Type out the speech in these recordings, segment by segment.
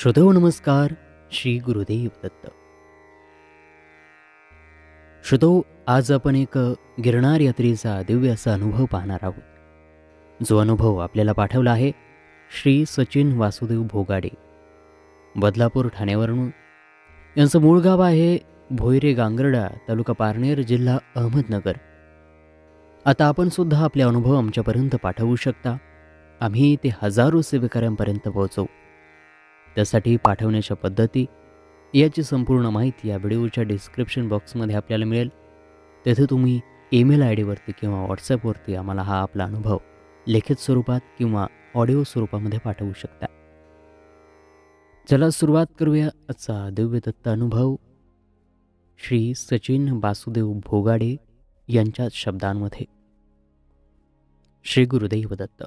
श्रोतेहो नमस्कार. श्री गुरुदेव दत्त. श्रोतेहो, आज आपण एक गिरनार यात्रेचा दिव्य असा अनुभव पाहणार आहोत. जो अनुभव आपल्याला पाठवला आहे श्री सचिन वासुदेव भोगाडे, बदलापूर, ठाण्यावरून. यांचं मूळ गाव आहे भोयरे गांगर्डा, तालुका पारनेर, जिल्हा अहमदनगर. आता आपण सुद्धा आपले अनुभव आमच्यापर्यंत पाठवू शकता. आम्ही ते हजारो सेवेकऱ्यांपर्यंत पोहोचवू. त्यासाठी पाठवण्याच्या पद्धती याची संपूर्ण माहिती या व्हिडिओच्या डिस्क्रिप्शन बॉक्समध्ये आपल्याला मिळेल. तेथे तुम्ही ईमेल आय डीवरती किंवा व्हॉट्सॲपवरती आम्हाला हा आपला अनुभव लिखित स्वरूपात किंवा ऑडिओ स्वरूपामध्ये पाठवू शकता. चला सुरुवात करूया आजचा दिव्य दत्त अनुभव श्री सचिन वासुदेव भोगाडे यांच्या शब्दांमध्ये. श्री गुरुदेव दत्त.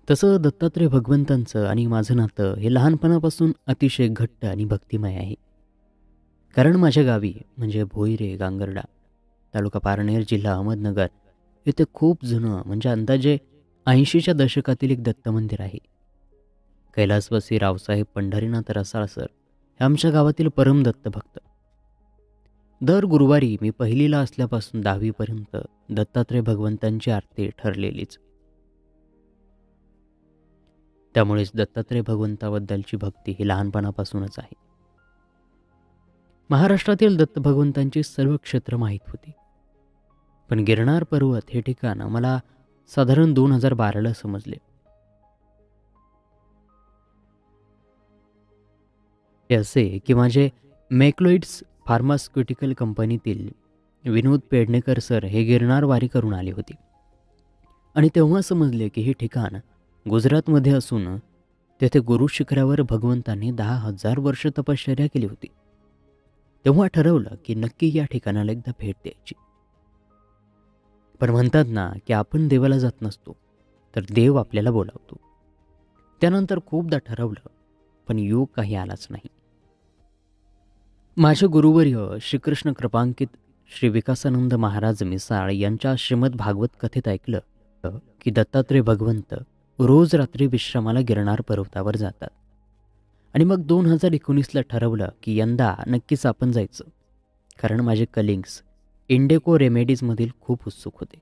तसं दत्तात्रय भगवंतांचं आणि माझं नातं हे लहानपणापासून अतिशय घट्ट आणि भक्तिमय आहे. कारण माझ्या गावी म्हणजे भोयरे गांगर्डा, तालुका पारनेर, जिल्हा अहमदनगर येथे खूप जुनं म्हणजे अंदाजे 80च्या दशकातील एक दत्त मंदिर आहे. कैलासवासी रावसाहेब पंढरीनाथ रसाळ सर हे आमच्या गावातील परम दत्त भक्त. दर गुरुवारी मी पहिलीला असल्यापासून 10वीपर्यंत दत्तात्रय भगवंतांची आरती ठरलेलीच. त्यामुळेच दत्तात्रय भगवंताबद्दलची भक्ती ही लहानपणापासूनच आहे. महाराष्ट्रातील दत्त भगवंतांची सर्व क्षेत्र माहीत होती, पण गिरनार पर्वत हे ठिकाण मला साधारण 2012ला समजले. हे असे की माझे मॅक्लोइड्स फार्मास्युटिकल कंपनीतील विनोद पेडणेकर सर हे गिरनार वारी करून आले होते आणि तेव्हा समजले की हे ठिकाण गुजरातमध्ये असून तेथे गुरु शिखरावर भगवंतांनी 10,000 वर्ष तपश्चर्या केली होती. तेव्हा ठरवलं की नक्की या ठिकाणाला एकदा भेट द्यायची. पण म्हणतात ना की आपण देवाला जात नसतो तर देव आपल्याला बोलावतो. त्यानंतर खूपदा ठरवलं पण योग काही आलाच नाही. माझे गुरुवर्य श्रीकृष्ण कृपांकित श्री विकासानंद महाराज मिसाळ यांच्या श्रीमद भागवत कथेत ऐकलं की दत्तात्रय भगवंत रोज रात्री विश्रामाला गिरनार पर्वतावर जातात. आणि मग 2019ला ठरवलं की यंदा नक्कीच आपण जायचं. कारण माझे कलिग्स इंडेको रेमेडीजमधील खूप उत्सुक होते.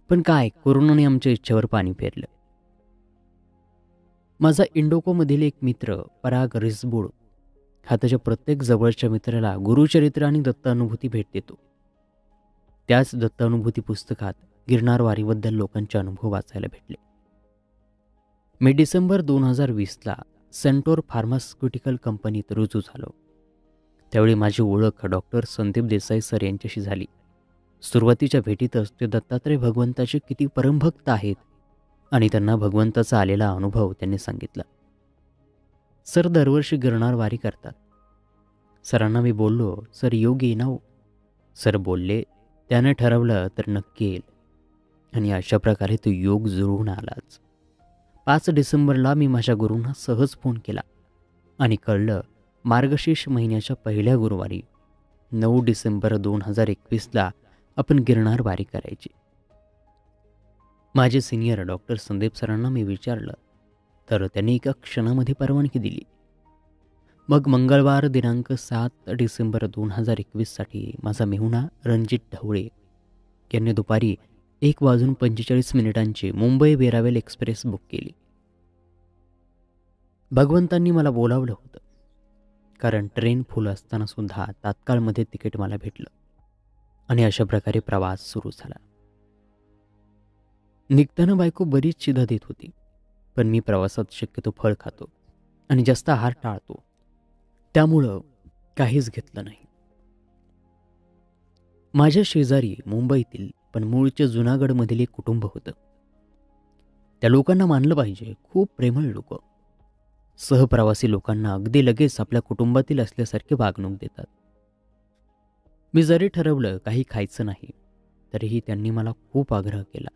पण काय, कोरोनाने आमच्या इच्छेवर पाणी फेरलं. माझा इंडोकोमधील एक मित्र पराग रिसबूड हा त्याच्या प्रत्येक जवळच्या मित्राला गुरुचरित्र आणि दत्तानुभूती भेट देतो. त्याच दत्तानुभूती पुस्तकात गिरनार वारीबद्दल लोकांचे अनुभव वाचायला भेटले. मी डिसेंबर 2020ला सेंटोर फार्मास्युटिकल कंपनीत रुजू झालो. त्यावेळी माझी ओळख डॉक्टर संदीप देसाई सर यांच्याशी झाली. सुरुवातीच्या भेटीतच ते दत्तात्रय भगवंताचे किती परमभक्त आहेत आणि त्यांना भगवंताचा आलेला अनुभव त्यांनी सांगितला. सर दरवर्षी गिरनार वारी करतात. सरांना मी बोललो, सर योग येईना हो. सर बोलले, त्याने ठरवलं तर नक्की येईल. आणि अशा प्रकारे तो योग जुळून आलाच. 5 डिसेंबरला मी माझ्या गुरूंना सहज फोन केला आणि कळलं मार्गशीर्ष महिन्याच्या पहिल्या गुरुवारी 9 डिसेंबर 2021ला आपण गिरनार वारी करायची. माझे सिनियर डॉक्टर संदीप सरांना मी विचारलं तर त्यांनी एका क्षणामध्ये परवानगी दिली. मग मंगळवार दिनांक 7 डिसेंबर 2021साठी माझा मेहुणा रणजित ढवळे यांनी दुपारी 1:45 मुंबई वेरावेल एक्सप्रेस बुक केली. भगवंतांनी मला बोलावलं होतं कारण ट्रेन फुल असताना सुद्धा तात्काळमध्ये तिकीट मला भेटलं आणि अशा प्रकारे प्रवास सुरू झाला. निघताना बायको बरीच शिधा देत होती, पण मी प्रवासात शक्यतो फळ खातो आणि जास्त आहार टाळतो, त्यामुळं काहीच घेतलं नाही. माझ्या शेजारी मुंबईतील पण मूळचे जुनागडमधील एक कुटुंब होतं. त्या लोकांना मानलं पाहिजे, खूप प्रेमळ लोक. सहप्रवासी लोकांना अगदी लगेच आपल्या कुटुंबातील असल्यासारखे वागणूक देतात. मी जरी ठरवलं काही खायचं नाही तरीही त्यांनी मला खूप आग्रह केला.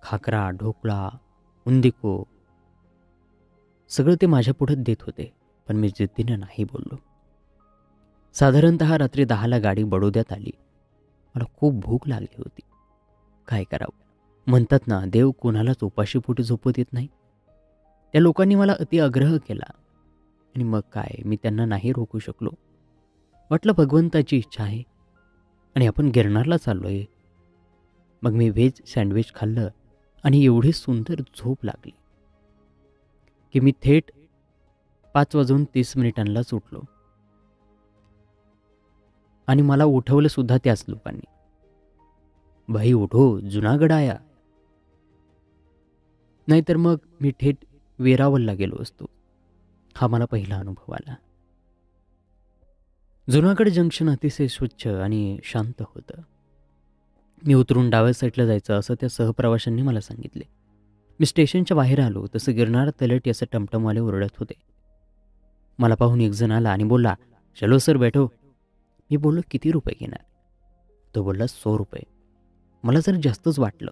खाकरा, ढोकळा, उंदिको सगळं ते माझ्या पुढे देत होते, पण मी जिद्दीने नाही बोललो. साधारणतः रात्री 10ला गाडी बडोद्यात आली. मला खूप भूक लागली होती. काय करावं? म्हणतात ना, देव कोणालाच उपाशीपोटी झोपत येत नाही. त्या लोकांनी मला अति आग्रह केला आणि मग काय, मी त्यांना नाही रोखू शकलो. वाटलं भगवंताची इच्छा आहे आणि आपण गिरनारला चाललोय. मग मी व्हेज सँडविच खाल्लं आणि एवढी सुंदर झोप लागली की मी थेट 5:30 उठलो आणि मला उठवलं सुद्धा त्याच लोकांनी. भाई उठो, जुनागड आया. नाहीतर मग मी थेट वेरावलला गेलो असतो. हा मला पहिला अनुभव आला. जुनागड जंक्शन अतिशय स्वच्छ आणि शांत होतं. मी उतरून डाव्या साईडला जायचं असं त्या सहप्रवाशांनी मला सांगितले. मी स्टेशनच्या बाहेर आलो तसं गिरनार तलट असं टमटमवाले ओरडत होते. मला पाहून एक जण आला आणि बोलला, चलो सर बैठो. मी बोललो, किती रुपये घेणार? तो बोलला, 100 रुपये. मला जर जास्तच वाटलं.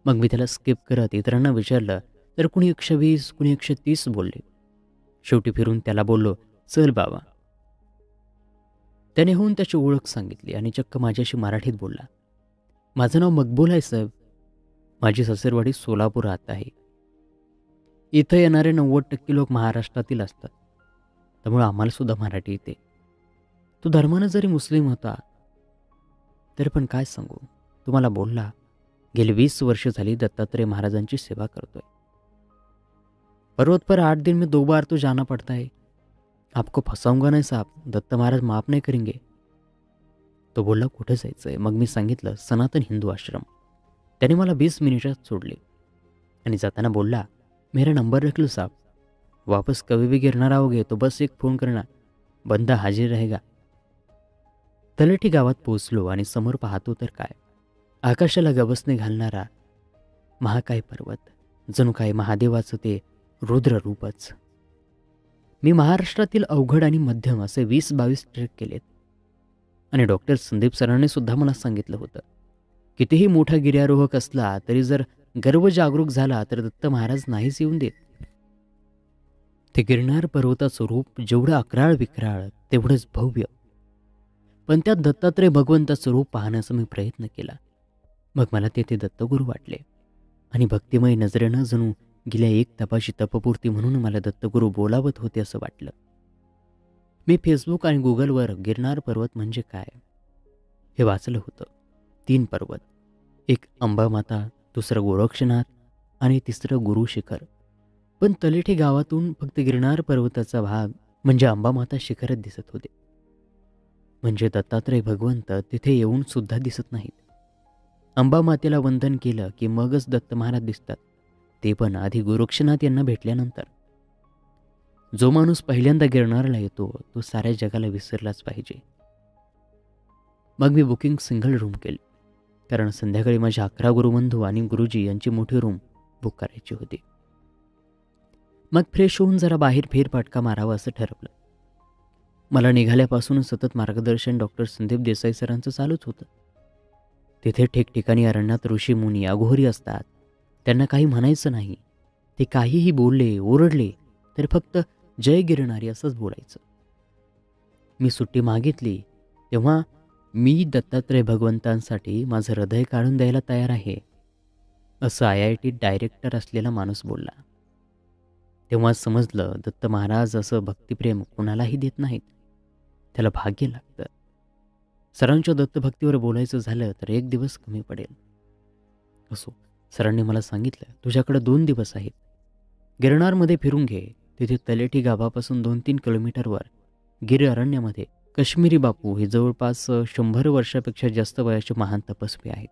मग मी त्याला स्किप करत इतरांना विचारलं तर कुणी 120, कुणी 130 बोलले. शेवटी फिरून त्याला बोललो, चल बाबा. त्याने होऊन त्याची ओळख सांगितली आणि चक्क माझ्याशी मराठीत बोलला. माझं नाव मकबूल आहे साहेब. माझी सासरवाडी सोलापुरात आहे. इथं येणारे 90% लोक महाराष्ट्रातील असतात. त्यामुळे आम्हाला सुद्धा मराठी येते. तो धर्मानं जरी मुस्लिम होता तरी पण काय सांगू, तुम्हाला बोलला, गेली 20 वर्ष झाली दत्तात्रेय महाराजांची सेवा करतोय. पर्वत पर 8 दिन में 2 बार तो जाना पड़ता है. आपको फसाऊंगा नहीं साहब, दत्त महाराज माफ नहीं करेंगे. तो बोलला, कुठे जायचंय? मग मी सांगितलं, सनातन हिंदू आश्रम. त्याने मला 20 मिनिटात सोडले आणि जाताना बोलला, मेरा नंबर रख लो साहब, वापस कभी भी गिरनार आओगे तो बस एक फोन करना, बंदा हाजीर रहेगा. तलठी गावात पोचलो आणि समोर पाहतो तर काय, आकाशाला गवसणे घालणारा महाकाय पर्वत, जणू काय महादेवाचं ते रुद्र रूपच. मी महाराष्ट्रातील अवघड आणि मध्यम असे 20-22 ट्रेक केलेत आणि डॉक्टर संदीप सरांनी सुद्धा मला सांगितलं होतं, कितीही मोठा गिर्यारोहक असला तरी जर गर्व जागरूक झाला तर दत्त महाराज नाहीच येऊन देत. ते गिरनार पर्वताचं रूप जेवढं अकराळ विक्राळ तेवढंच भव्य. पण त्यात दत्तात्रेय भगवंताचं रूप पाहण्याचा मी प्रयत्न केला. मग मला तेथे दत्तगुरू वाटले आणि भक्तिमय नजरेनं जणू गेल्या 1 तपाची तपपूर्ती म्हणून मला दत्तगुरू बोलावत होते असं वाटलं. मी फेसबुक आणि गुगलवर गिरनार पर्वत म्हणजे काय हे वाचलं होतं. 3 पर्वत, एक अंबामाता, दुसरं गोरक्षनाथ आणि तिसरं गुरु शिखर. पण तलेठी गावातून फक्त गिरनार पर्वताचा भाग म्हणजे अंबामाता शिखरच दिसत होते. म्हणजे दत्तात्रेय भगवंत तिथे येऊन सुद्धा दिसत नाहीत. अंबामातेला वंदन केलं की मगच दत्त महाराज दिसतात, ते पण आधी गोरक्षनाथ यांना भेटल्यानंतर. जो माणूस पहिल्यांदा गिरनारला येतो तो साऱ्या जगाला विसरलाच पाहिजे. मग मी बुकिंग सिंगल रूम केली, कारण संध्याकाळी माझ्या 11 गुरुबंधू आणि गुरुजी यांची मोठी रूम बुक करायची होती. मग फ्रेश होऊन जरा बाहेर फेरफटका मारावा असं ठरवलं. मला निघाल्यापासून सतत मार्गदर्शन डॉक्टर संदीप देसाई सरांचं चालूच होतं. तिथे ठिकठिकाणी अरण्यात ऋषी मुनी अघोरी असतात. त्यांना काही म्हणायचं नाही. ते काहीही बोलले ओरडले तर फक्त जय गिरणारी असंच बोलायचं. मी सुट्टी मागितली तेव्हा मी दत्तात्रेय भगवंतांसाठी माझं हृदय काढून द्यायला तयार आहे असं IIT डायरेक्टर असलेला माणूस बोलला. तेव्हा समजलं, दत्त महाराज असं भक्तिप्रेम कोणालाही देत नाहीत, त्याला भाग्य लागतं. सरांच्या दत्तभक्तीवर बोलायचं झालं तर 1 दिवस कमी पडेल. असो, सरांनी मला सांगितलं, तुझ्याकडे 2 दिवस आहेत. गिरनारमध्ये फिरून घे. तिथे तलेठी गावापासून 2-3 किलोमीटरवर गिर अरण्यामध्ये काश्मीरी बापू हे जवळपास 100 वर्षापेक्षा जास्त वयाचे महान तपस्वी आहेत.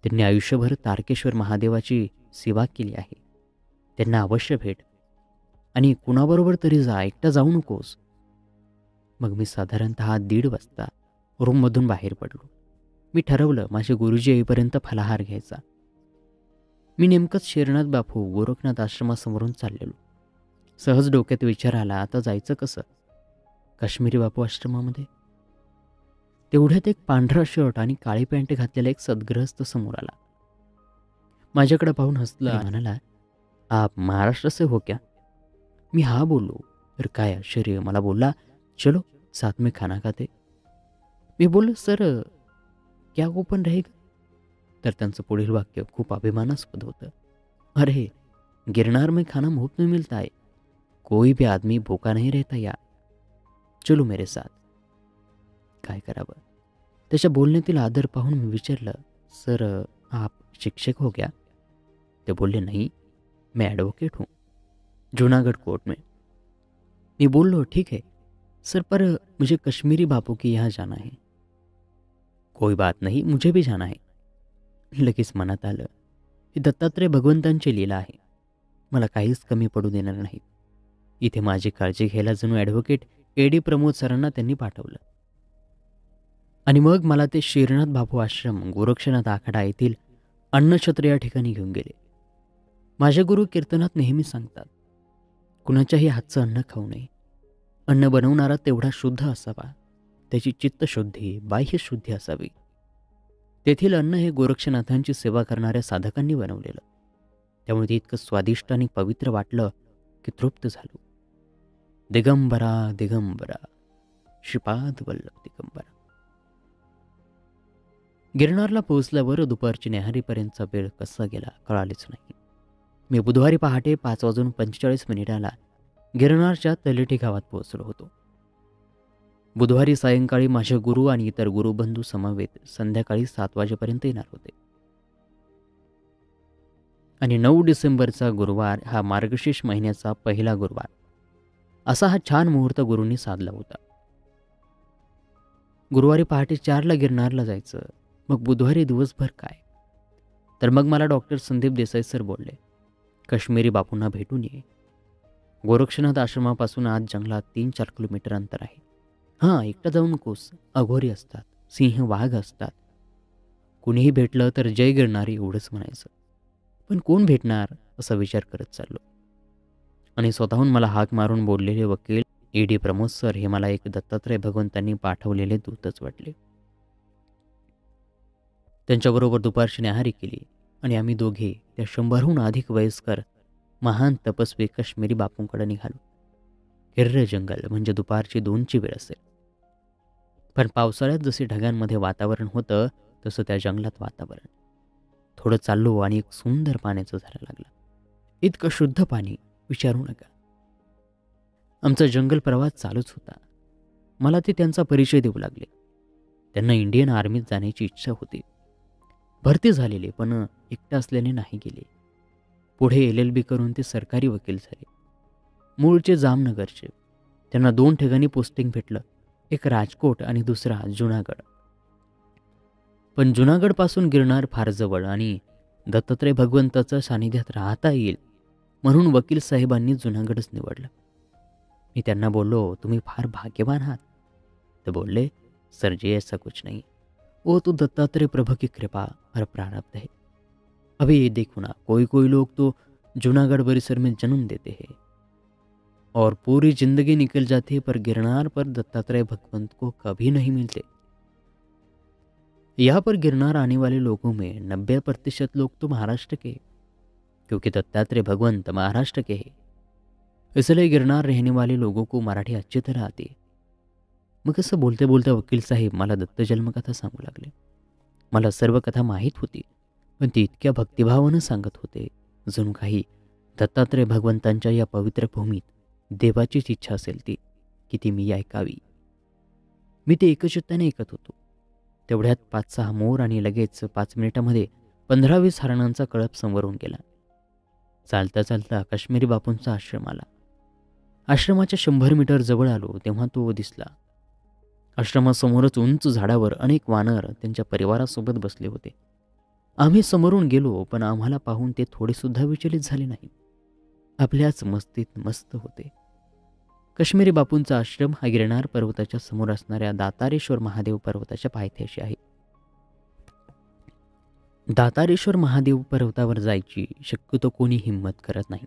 त्यांनी आयुष्यभर तारकेश्वर महादेवाची सेवा केली आहे. त्यांना अवश्य भेट आणि कुणाबरोबर तरी जा, एकटा जाऊ नकोस. मग मी साधारणतः 1:30 वाजता रूममधून बाहेर पडलो. मी ठरवलं माझे गुरुजी येईपर्यंत फलाहार घ्यायचा. मी नेमकंच शेरनाथ बापू गोरखनाथ आश्रमासमोरून चाललेलो. सहज डोक्यात विचार आला, आता जायचं कसं काश्मीरी बापू आश्रमामध्ये. तेवढ्यात एक पांढरा शर्ट आणि काळी पॅन्ट घातलेला एक सद्गृहस्थ समोर आला. माझ्याकडे पाहून हसला आणि म्हणाला, आप महाराष्ट्र से हो क्या? मी हा बोललो तर काय आश्चर्य. मला बोलला, चलो साथ में खाना खाते. मी बोललो, सर क्या ओपन रहेगा? तर त्यांचं पुढील वाक्य खूप अभिमानास्पद होतं. अरे गिरनार में खाना मुफ्त में मिलता है, कोई भी आदमी भूखा नहीं रहता यार, चलो मेरे साथ. काय करावं. त्याच्या बोलण्यातील आदर पाहून मी विचारलं, सर आप शिक्षक हो क्या? ते बोलले नहीं, मैं एडवोकेट हूँ जूनागढ़ कोर्ट में. मी बोललो ठीक है सर, पर मुझे कश्मीरी बापू के यहाँ जाना है. कोई बात नहीं, मुझे भी जाना है. लगेच मनात आलं की दत्तात्रय भगवंतांची लीला आहे, मला काहीच कमी पडू देणार नाही. इथे माझी काळजी घ्यायला जणू ॲडव्होकेट AD प्रमोद सरांना त्यांनी पाठवलं. आणि मग मला ते श्रीनाथ बापू आश्रम गोरक्षनाथ आखाडा येथील अन्नछत्र या ठिकाणी घेऊन गेले. माझे गुरु कीर्तनात नेहमी सांगतात, कुणाच्याही हातचं अन्न खाऊ नये. अन्न बनवणारा तेवढा शुद्ध असावा, त्याची चित्तशुद्धी बाह्यशुद्धी असावी. तेथील अन्न हे गोरक्षनाथांची सेवा करणाऱ्या साधकांनी बनवलेलं, त्यामुळे ते इतकं स्वादिष्ट आणि पवित्र वाटलं की तृप्त झालो. दिगंबरा दिगंबरा श्रीपाद वल्लभ दिगंबरा. गिरनारला पोहोचल्यावर दुपारची न्याहारीपर्यंतचा वेळ कसा गेला कळालेच नाही. मी बुधवारी पहाटे 5:45 गिरनारच्या तलेठी गावात पोहोचलो होतो. बुधवारी सायंकाळी माझे गुरु आणि इतर गुरुबंधू समवेत संध्याकाळी 7 वाजेपर्यंत येणार होते. आणि 9 डिसेंबरचा गुरुवार हा मार्गशीर्ष महिन्याचा पहिला गुरुवार, असा हा छान मुहूर्त गुरूंनी साधला होता. गुरुवारी पहाटे 4 गिरनारला जायचं, मग बुधवारी दिवसभर काय. तर मग मला डॉक्टर संदीप देसाई सर बोलले, काश्मीरी बापूंना भेटून ये. गोरक्षनाथ आश्रमापासून आज जंगलात 3-4 किलोमीटर अंतर आहे. हां, एकटा जाऊ नकोस, अघोरी असतात, सिंह वाघ असतात. कुणीही भेटलं तर जय गिरनारी एवढंच म्हणायचं. पण कोण भेटणार असा विचार करत चाललो. आणि स्वतःहून मला हाक मारून बोललेले वकील AD प्रमोद सर हे मला एक दत्तात्रय भगवंतांनी पाठवलेले दूतच वाटले. त्यांच्याबरोबर दुपारची न्याहारी केली आणि आम्ही दोघे त्या 100हून अधिक वयस्कर महान तपस्वी काश्मीरी बापूंकडे निघालो. हिर्र जंगल म्हणजे दुपारची 2ची वेळ असेल. पण पावसाळ्यात जसे ढगांमध्ये वातावरण होतं तसं त्या जंगलात वातावरण. थोडं चाललो आणि एक सुंदर पाण्याचा झरा लागला. इतकं शुद्ध पाणी विचारू नका. आमचा जंगल प्रवास चालूच होता. मला ते त्यांचा परिचय देऊ लागले. त्यांना इंडियन आर्मीत जाण्याची इच्छा होती. भरती झालेले, पण एकटा असल्याने नाही गेले. पुढे LLB करून ते सरकारी वकील झाले. मूळचे जामनगरचे. त्यांना 2 ठिकाणी पोस्टिंग भेटलं, एक राजकोट आणि दुसरा जुनागड. पण जुनागडपासून गिरनार फार जवळ आणि दत्तात्रय भगवंताच्या सानिध्यात राहता येईल म्हणून वकील साहेबांनी जुनागडच निवडलं. मी त्यांना बोललो, तुम्ही फार भाग्यवान आहात. ते बोलले, सर जी ऐसा कुछ नहीं, वो तो दत्तात्रेय प्रभु की कृपा और प्रारब्ध है. अभी ये देखो ना, कोई कोई लोग तो जूनागढ़ परिसर में जन्म देते हैं और पूरी जिंदगी निकल जाती है, पर गिरनार पर दत्तात्रेय भगवंत को कभी नहीं मिलते. यहाँ पर गिरनार आने वाले लोगों में 90% लोग तो महाराष्ट्र के, क्योंकि दत्तात्रेय भगवंत महाराष्ट्र के हैं. इसलिए गिरनार रहने वाले लोगों को मराठी अच्छी तरह आती है. मग असं बोलते बोलते वकील साहेब मला दत्त जन्मकथा सांगू लागले. मला सर्व कथा माहीत होती, पण ती इतक्या भक्तिभावानं सांगत होते जणू काही दत्तात्रय भगवंतांच्या या पवित्र भूमीत देवाचीच इच्छा असेल ती की ती मी ऐकावी. मी ते एकचित्ताने ऐकत होतो. तेवढ्यात 5-6 मोर आणि लगेच 5 मिनिटामध्ये 15-20 हरणांचा कळप समोरून गेला. चालता चालता काश्मीरी बापूंचा आश्रम आला. आश्रमाच्या 100 मीटर जवळ आलो तेव्हा तो दिसला. आश्रमासमोरच उंच झाडावर अनेक वानर त्यांच्या परिवारासोबत बसले होते. आम्ही समोरून गेलो, पण आम्हाला पाहून ते थोडेसुद्धा विचलित झाले नाहीत. आपल्याच मस्तीत मस्त होते. काश्मीरी बापूंचा आश्रम हा गिरनार पर्वताच्या समोर असणाऱ्या दातारेश्वर महादेव पर्वताच्या पायथ्याशी आहे. दातारेश्वर महादेव पर्वतावर जायची शक्यतो कोणी हिंमत करत नाही,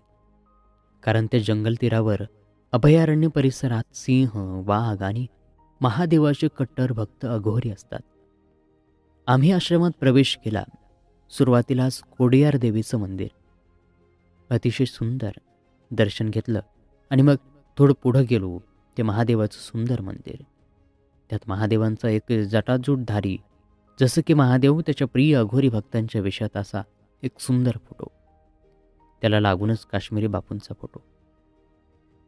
कारण त्या जंगल तीरावर अभयारण्य परिसरात सिंह, वाघ आणि महादेवाचे कट्टर भक्त अघोरी असतात. आम्ही आश्रमात प्रवेश केला. सुरुवातीलाच कोडियार देवीचं मंदिर, अतिशय सुंदर. दर्शन घेतलं आणि मग थोडं पुढं गेलो ते महादेवाचं सुंदर मंदिर. त्यात महादेवांचा एक जटाजूटधारी, जसं की महादेव त्याच्या प्रिय अघोरी भक्तांच्या वेशात असा एक सुंदर फोटो. त्याला लागूनच काश्मीरी बापूंचा फोटो.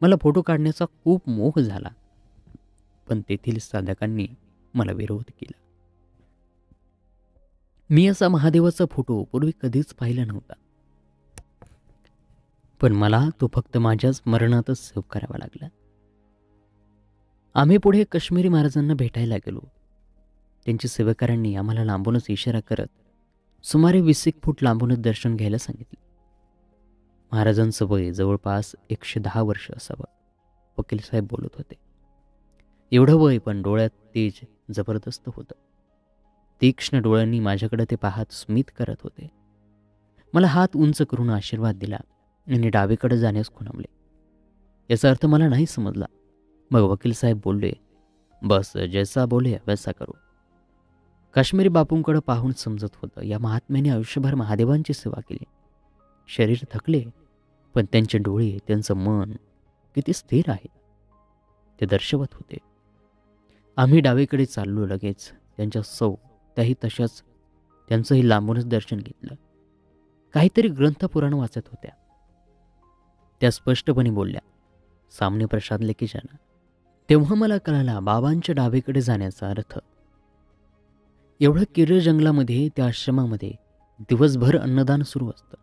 मला फोटो काढण्याचा खूप मोह झाला, पण तेथील साधकांनी मला विरोध केला. मी असा महादेवाचा फोटो पूर्वी कधीच पाहिला नव्हता, पण मला तो फक्त माझ्या स्मरणातच सेव्ह करावा लागला. आम्ही पुढे काश्मीरी महाराजांना भेटायला गेलो. त्यांच्या सेवेकऱ्यांनी आम्हाला लांबूनच इशारा करत सुमारे 20 फूट लांबूनच दर्शन घ्यायला सांगितले. महाराजांचं वय जवळपास 110 वर्ष असावं, वकील साहेब बोलत होते. एवढं वय, पण डोळ्यात तेज जबरदस्त होतं. तीक्ष्ण डोळ्यांनी माझ्याकडे ते पाहत स्मित करत होते. मला हात उंच करून आशीर्वाद दिला आणि डावीकडे जाण्यास खुणावले. याचा अर्थ मला नाही समजला. मग वकील साहेब बोलले, बस जैसा बोले वैसा करो. काश्मीरी बापूंकडे पाहून समजत होतं, या महात्म्याने आयुष्यभर महादेवांची सेवा केली. शरीर थकले, पण त्यांचे डोळे, त्यांचं मन किती स्थिर आहे ते दर्शवत होते. आम्ही डावीकडे चाललो. लगेच त्यांच्या सौ त्याही तशाच त्यांचंही लांबूनच दर्शन घेतलं. काहीतरी ग्रंथपुराण वाचत होत्या. त्या स्पष्टपणे बोलल्या, सामने प्रसाद लेके जाना. तेव्हा मला कळाला बाबांच्या डावीकडे जाण्याचा अर्थ. एवढं किर्र जंगलामध्ये, त्या आश्रमामध्ये दिवसभर अन्नदान सुरू असतं.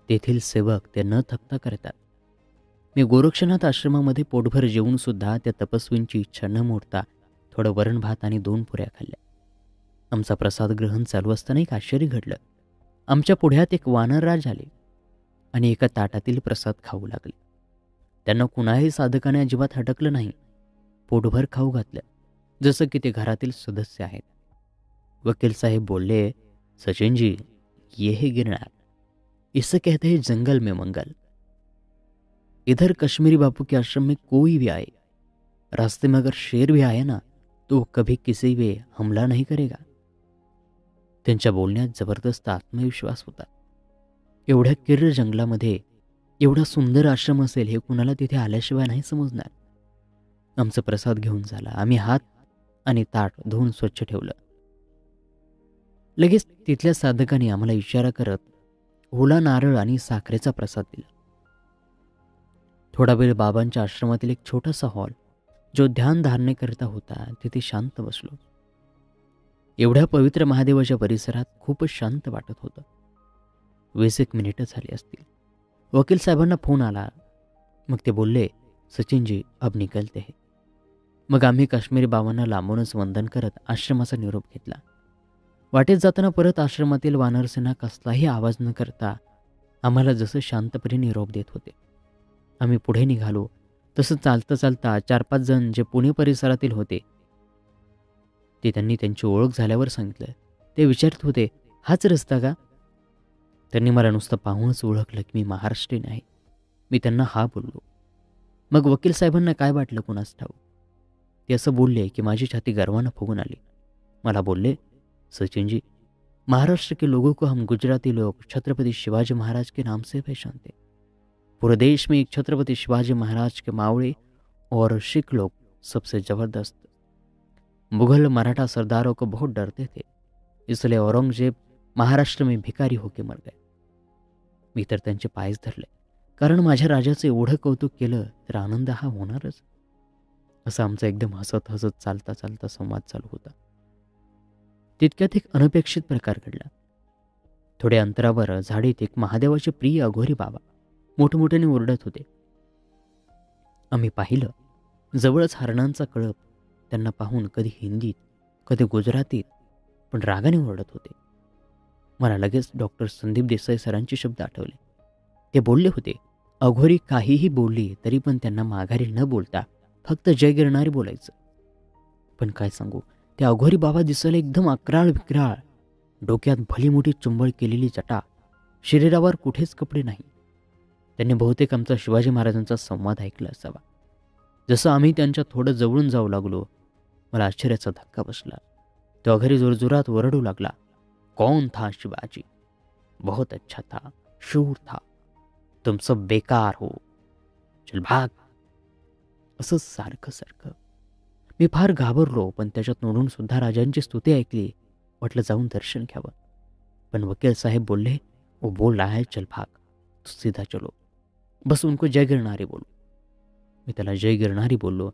तेथील सेवक ते न थकता करतात. मी गोरक्षनाथ आश्रमामध्ये पोटभर जेवून सुद्धा त्या तपस्वींची इच्छा न मोडता थोडं वरण भात आणि 2 पुऱ्या खाल्ल्या. आमचा प्रसाद ग्रहण चालू असताना एक आश्चर्य घडलं. आमच्या पुढ्यात एक वानरराज आले आणि एका ताटातील प्रसाद खाऊ लागले. त्यांना कुणाही साधकाने अजिबात हटकलं नाही. पोटभर खाऊ घातलं, जसं की ते घरातील सदस्य आहेत. वकील साहेब बोलले, सचिन जी, ये है गिरनार, इसे कहते हैं जंगल में मंगल. इधर कश्मीरी बापू के आश्रम में कोई भी आए, रास्ते में अगर शेर भी आए ना, तो कभी किसी पे हमला नहीं करेगा. त्यांच्या बोलण्यात जबरदस्त आत्मविश्वास होता. एवढ्या किर्र जंगलामध्ये एवढा सुंदर आश्रम असेल हे कुणाला तिथे आल्याशिवाय नाही समजणार. आमचा प्रसाद घेऊन झाला. आम्ही हात आणि ताट धुवून स्वच्छ ठेवलं. लगेच तिथल्या साधकांनी आम्हाला इशारा करत ओला नारळ आणि साखरेचा प्रसाद दिला. थोडा वेळ बाबांच्या आश्रमातील एक छोटासा हॉल, जो ध्यान धारणेकरिता होता, तिथे शांत बसलो. एवढ्या पवित्र महादेवाच्या परिसरात खूपच शांत वाटत होतं. 20 मिनिटं झाली असतील. वकील साहेबांना फोन आला. मग ते बोलले, सचिन जी, अब निकलते हैं. मग आम्ही काश्मीरी बाबांना लांबूनच वंदन करत आश्रमाचा निरोप घेतला. वाटेत जाताना परत आश्रमातील वानरसेना कसलाही आवाज न करता आम्हाला जसं शांतपणे निरोप देत होते. आम्ही पुढे निघालो. तसं चालता चालता 4-5 जण जे पुणे परिसरातील होते ते त्यांनी त्यांची ओळख झाल्यावर सांगितलं. ते विचारत होते, हाच रस्ता का? त्यांनी मला नुसतं पाहूनच ओळखलं की मी महाराष्ट्रीयन आहे. मी त्यांना हा बोललो. मग वकील साहेबांना काय वाटलं कुणास ठाऊक. ते असं बोलले की माझी छाती गर्वानं फुगून आली. मला बोलले, सचिन जी, महाराष्ट्र के लोगों को हम गुजराती लोग छत्रपति शिवाजी महाराज के नाम से पहचानते. पूरे देश में एक छत्रपति शिवाजी महाराज के मावड़े और सिख लोग सबसे जबरदस्त. मुगल मराठा सरदारों को बहुत डरते थे, इसलिए औरंगजेब महाराष्ट्र में भिकारी होके मर गए. मी तर त्यांचे पायच धरले, कारण माझ्या राजाचे एवढं कौतुक केलं तर आनंद हा होणारच. असं आमचा एकदम हसत हसत चालता चालता संवाद चालू होता. तितक्यात एक अनपेक्षित प्रकार घडला. थोड्या अंतरावर झाडीत एक महादेवाचे प्रिय अघोरी बाबा मोठमोठ्याने ओरडत होते. आम्ही पाहिलं. जवळच हरणांचा कळप. त्यांना पाहून कधी हिंदीत, कधी गुजरातीत, पण रागाने ओरडत होते. मला लगेच डॉक्टर संदीप देसाई सरांचे शब्द आठवले. ते बोलले होते, अघोरी काहीही बोलली तरी पण त्यांना माघारी न बोलता फक्त जय गिरणारी बोलायचं. पण काय सांगू, ते अघोरी बाबा दिसायला एकदम अक्राळ विक्राळ. डोक्यात भली मोठी चुंबळ केलेली जटा, शरीरावर कुठेच कपडे नाही. त्यांनी बहुतेक आमचा शिवाजी महाराजांचा संवाद ऐकला असावा. जसं आम्ही त्यांच्या थोडं जवळून जाऊ लागलो, मला आश्चर्याचा धक्का बसला. तो अघोरी जोरजोरात ओरडू लागला, कौन था शिवाजी? बहुत अच्छा था, शूर था. तुम सब बेकार हो, चल भाग. असं सारखं सारखं. मी फार घाबरलो, पण त्याच्यात नोंदून सुद्धा राजांची स्तुती ऐकली. वाटलं जाऊन दर्शन घ्यावं. पण वकील साहेब बोलले, वो बोल रहा है चल भाग, सीधा चलो, बस उनको जय गिरणारी बोलो. मी त्याला जय गिरणारी बोललो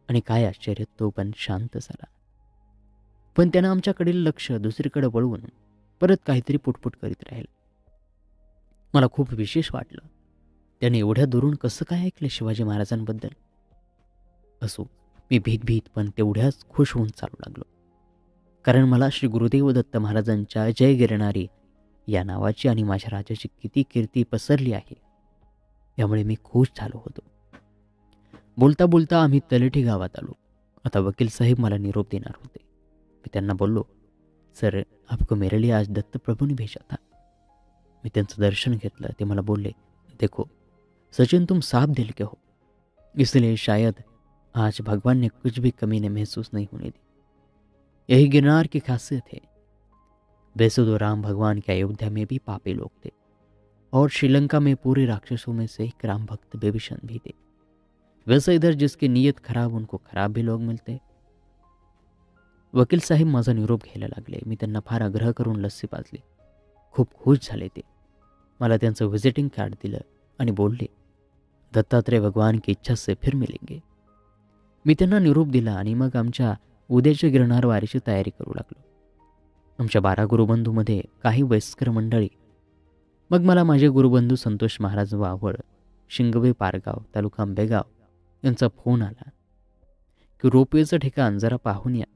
आणि काय आश्चर्य, तो पण शांत झाला. पण त्यानं आमच्याकडील लक्ष दुसरीकडे वळवून परत काहीतरी पुटपुट करीत राहिलं. मला खूप विशेष वाटलं. त्याने एवढ्या दुरून कसं काय ऐकलं शिवाजी महाराजांबद्दल. असो, मी भीत पण तेवढ्याच खुश होऊन चालू लागलो. कारण मला श्री गुरुदेव दत्त महाराजांच्या जय गिरणारी या नावाची आणि माझ्या राजाची किती कीर्ती पसरली आहे यामुळे मी खुश झालो होतो. बोलता बोलता आम्ही तलेठी गावात आलो. आता वकील साहेब मला निरोप देणार होते. मी त्यांना बोललो, सर आपको मेरे लिए आज दत्त प्रभु ने भेजा था. मी त्यांचं दर्शन घेतलं. ते मला बोलले, देखो सचिन तुम साफ दिल के हो, इसलिए शायद आज भगवान ने कुछ भी कमी ने महसूस नहीं होने दी. यही गिरनार की खासियत है. वैसे तो राम भगवान के अयोध्या में भी पापी लोग थे और श्रीलंका में पूरे राक्षसों में से एक राम भक्त विभीषण भी थे. वैसे इधर जिसकी नीयत खराब उनको खराब भी लोग मिलते. वकील साहेब माझा निरोप घ्यायला लागले. मी त्यांना फार आग्रह करून लस्सी पाजली. खूप खुश झाले ते. मला त्यांचं व्हिजिटिंग कार्ड दिलं आणि बोलले, दत्तात्रेय भगवान की इच्छा से फिर मिलेंगे. मी त्यांना निरोप दिला आणि मग आमच्या उद्याच्या गिरनार वारीची तयारी करू लागलो. आमच्या 12 गुरुबंधूमध्ये काही वयस्कर मंडळी, मग मला माझे गुरुबंधू संतोष महाराज वावळ, शिंगवे पारगाव, तालुका आंबेगाव यांचा फोन आला की रोपवेचं ठिकाण जरा पाहून या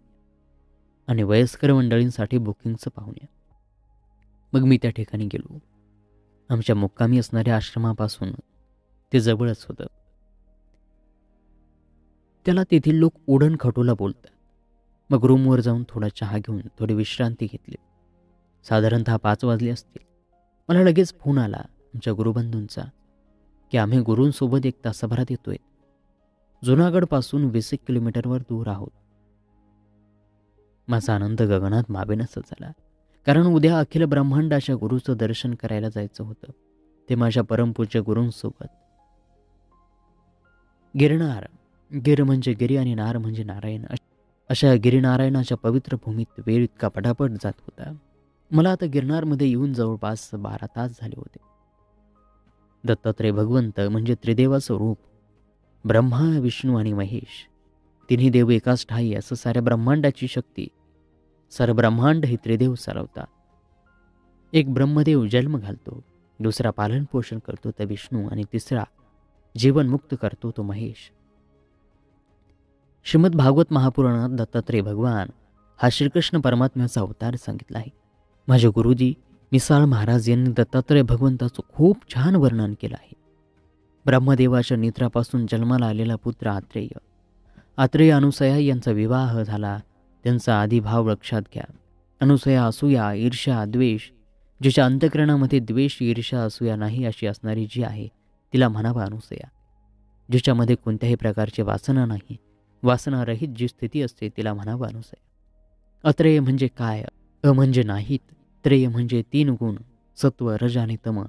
आणि वयस्कर मंडळींसाठी बुकिंगचं पाहून या. मग मी त्या ठिकाणी गेलो. आमच्या मुक्कामी असणाऱ्या आश्रमापासून ते जवळच होतं. त्याला तेथील लोक ओढण खटोला बोलतात. मग रूमवर जाऊन थोडा चहा घेऊन थोडी विश्रांती घेतली. साधारणतः 5 वाजले असतील. मला लगेच फोन आला आमच्या गुरुबंधूंचा की आम्ही गुरूंसोबत 1 तासाभरात येतोय. जुनागडपासून 20 किलोमीटरवर दूर आहोत. माझा आनंद गगनात मावेनासा झाला. कारण उद्या अखिल ब्रह्मांडाच्या गुरुचं दर्शन करायला जायचं होतं. ते माझ्या परमपूज्य गुरूंसोबत. गिरनार, गिर म्हणजे गिरी आणि नार म्हणजे नारायण, अशा गिरिनारायणाच्या पवित्र भूमीत वेळ इतका पटापट जात होता. मला आता गिरनारमध्ये येऊन जवळपास 12 तास झाले होते. दत्तात्रेय भगवंत म्हणजे त्रिदेवाचं रूप. ब्रह्मा, विष्णू आणि महेश, तिन्ही देव एकाच ठाई असं साऱ्या ब्रह्मांडाची शक्ती, सारं ब्रह्मांड हे त्रिदेव चालवतात. एक ब्रह्मदेव जन्म घालतो, दुसरा पालन पोषण करतो तो विष्णू आणि तिसरा जीवनमुक्त करतो तो महेश. श्रीमद भागवत महापुराणात दत्तात्रेय भगवान हा श्रीकृष्ण परमात्म्याचा अवतार सांगितला आहे. माझे गुरुजी मिसाळ महाराज यांनी दत्तात्रेय भगवंताचं खूप छान वर्णन केलं आहे. ब्रह्मदेवाच्या नेत्रापासून जन्माला आलेला पुत्र आत्रेय, आत्रेय अनुसया यांचा विवाह झाला. त्यांचा आदिभाव लक्षात घ्या. अनुसया असूया, ईर्ष्या, द्वेष, जिच्या अंतःकरणामध्ये द्वेष, ईर्ष्या, असूया नाही अशी असणारी जी आहे तिला म्हणावा अनुसया. जिच्यामध्ये कोणत्याही प्रकारची वासना नाही, वासनारहित जी स्थिती असते तिला म्हणावा अनुसया. अत्रेय म्हणजे काय? अ म्हणजे नाहीत, त्रेय म्हणजे 3 गुण, सत्व, रज आणि तम.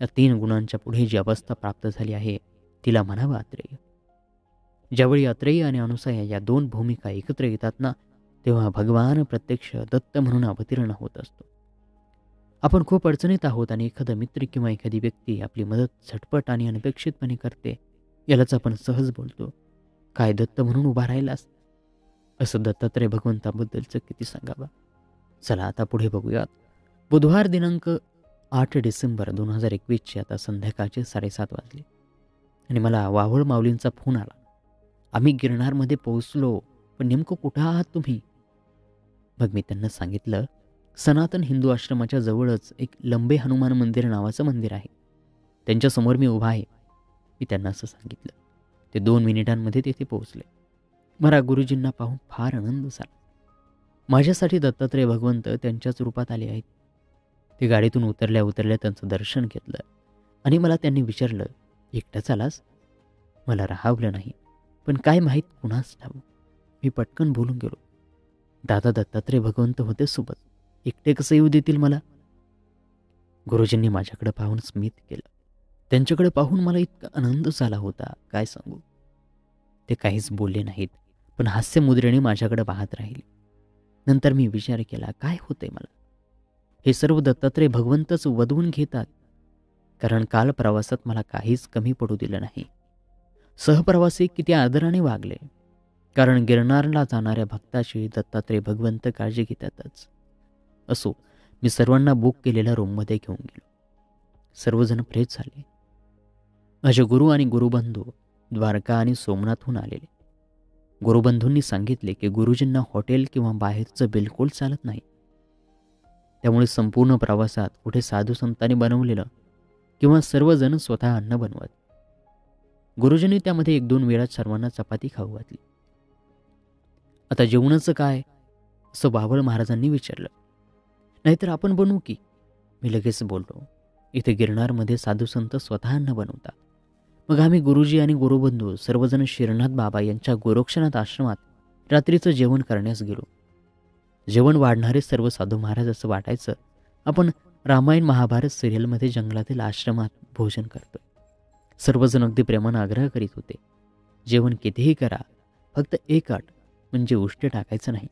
या 3 गुणांच्या पुढे जी अवस्था प्राप्त झाली आहे तिला म्हणावा अत्रेय. ज्यावेळी अत्रेय आणि अनुसया या 2 भूमिका एकत्र येतात ना, तेव्हा भगवान प्रत्यक्ष दत्त म्हणून अवतीर्ण होत असतो. आपण खूप अडचणीत आहोत आणि एखादा मित्र किंवा एखादी व्यक्ती आपली मदत झटपट आणि अनपेक्षितपणे करते. यालाच आपण सहज बोलतो, काय दत्त म्हणून उभा राहिलास? असं दत्तात्रेय भगवंताबद्दलचं किती सांगावं. चला आता पुढे बघूयात. बुधवार दिनांक 8 डिसेंबर 2021 आता संध्याकाळचे 7:30 वाजले आणि मला वावळ माऊलींचा फोन आला. आम्ही गिरनारमध्ये पोहोचलो, पण नेमकं कुठं आहात तुम्ही? मग मी त्यांना सांगितलं, सनातन हिंदू आश्रमाच्या जवळच एक लंबे हनुमान मंदिर नावाचं मंदिर आहे, त्यांच्यासमोर मी उभा आहे. मी त्यांना असं सांगितलं. ते 2 मिनिटांमध्ये तेथे पोहोचले. मला गुरुजींना पाहून फार आनंद झाला. माझ्यासाठी दत्तात्रेय भगवंत त्यांच्याच रूपात आले आहेत. ते गाडीतून उतरल्या त्यांचं दर्शन घेतलं आणि मला त्यांनी विचारलं, एकटाच आलास? मला राहावलं नाही, पण काय माहीत कुणास ठाऊ. मी पटकन बोलून गेलो, दादा दत्तात्रेय भगवंत होते सोबत, एकटे कसं येऊ देतील मला? गुरुजींनी माझ्याकडे पाहून स्मित केलं. त्यांच्याकडे पाहून मला इतका आनंद झाला होता, काय सांगू. ते काहीच बोलले नाहीत, पण हास्यमुद्रेने माझ्याकडे पाहत राहिले. नंतर मी विचार केला, काय होतंय मला? हे सर्व दत्तात्रेय भगवंतच वदवून घेतात कारण काल प्रवासात मला काहीच कमी पडू दिलं नाही. सहप्रवासी किती आदराने वागले, कारण गिरनारला जाणाऱ्या भक्ताची दत्तात्रय भगवंत काळजी घेतातच. असो, मी सर्वांना बुक केलेल्या रूममध्ये घेऊन गेलो. सर्वजण फ्रेश झाले. माझे गुरु आणि गुरुबंधू द्वारका आणि सोमनाथहून आलेले. गुरुबंधूंनी सांगितले की गुरुजींना हॉटेल किंवा बाहेरचं बिलकुल चालत नाही. त्यामुळे संपूर्ण प्रवासात कुठे साधू संतांनी बनवलेलं किंवा सर्वजण स्वतः अन्न बनवत. गुरुजींनी त्यामध्ये 1-2 वेळा सर्वांना चपाती खाऊ घातली. आता जेवणाचं काय, असं बावळ महाराजांनी विचारलं. नाहीतर आपण बनवू की, मी लगेच बोललो. इथे गिरनारमध्ये साधू संत स्वतः अन्न बनवतात. मग आम्ही गुरुजी आणि गुरुबंधू सर्वजण शिरनाथ बाबा यांच्या गोरक्षनाथ आश्रमात रात्रीचं जेवण करण्यास गेलो. जेवण वाढणारे सर्व साधू महाराज असं वाटायचं आपण रामायण महाभारत सिरियलमध्ये जंगलातील आश्रमात भोजन करतोय. सर्वजण अगदी प्रेमानं आग्रह करीत होते, जेवण कितीही करा, फक्त एक अट म्हणजे उष्ट टाकायचं नाही,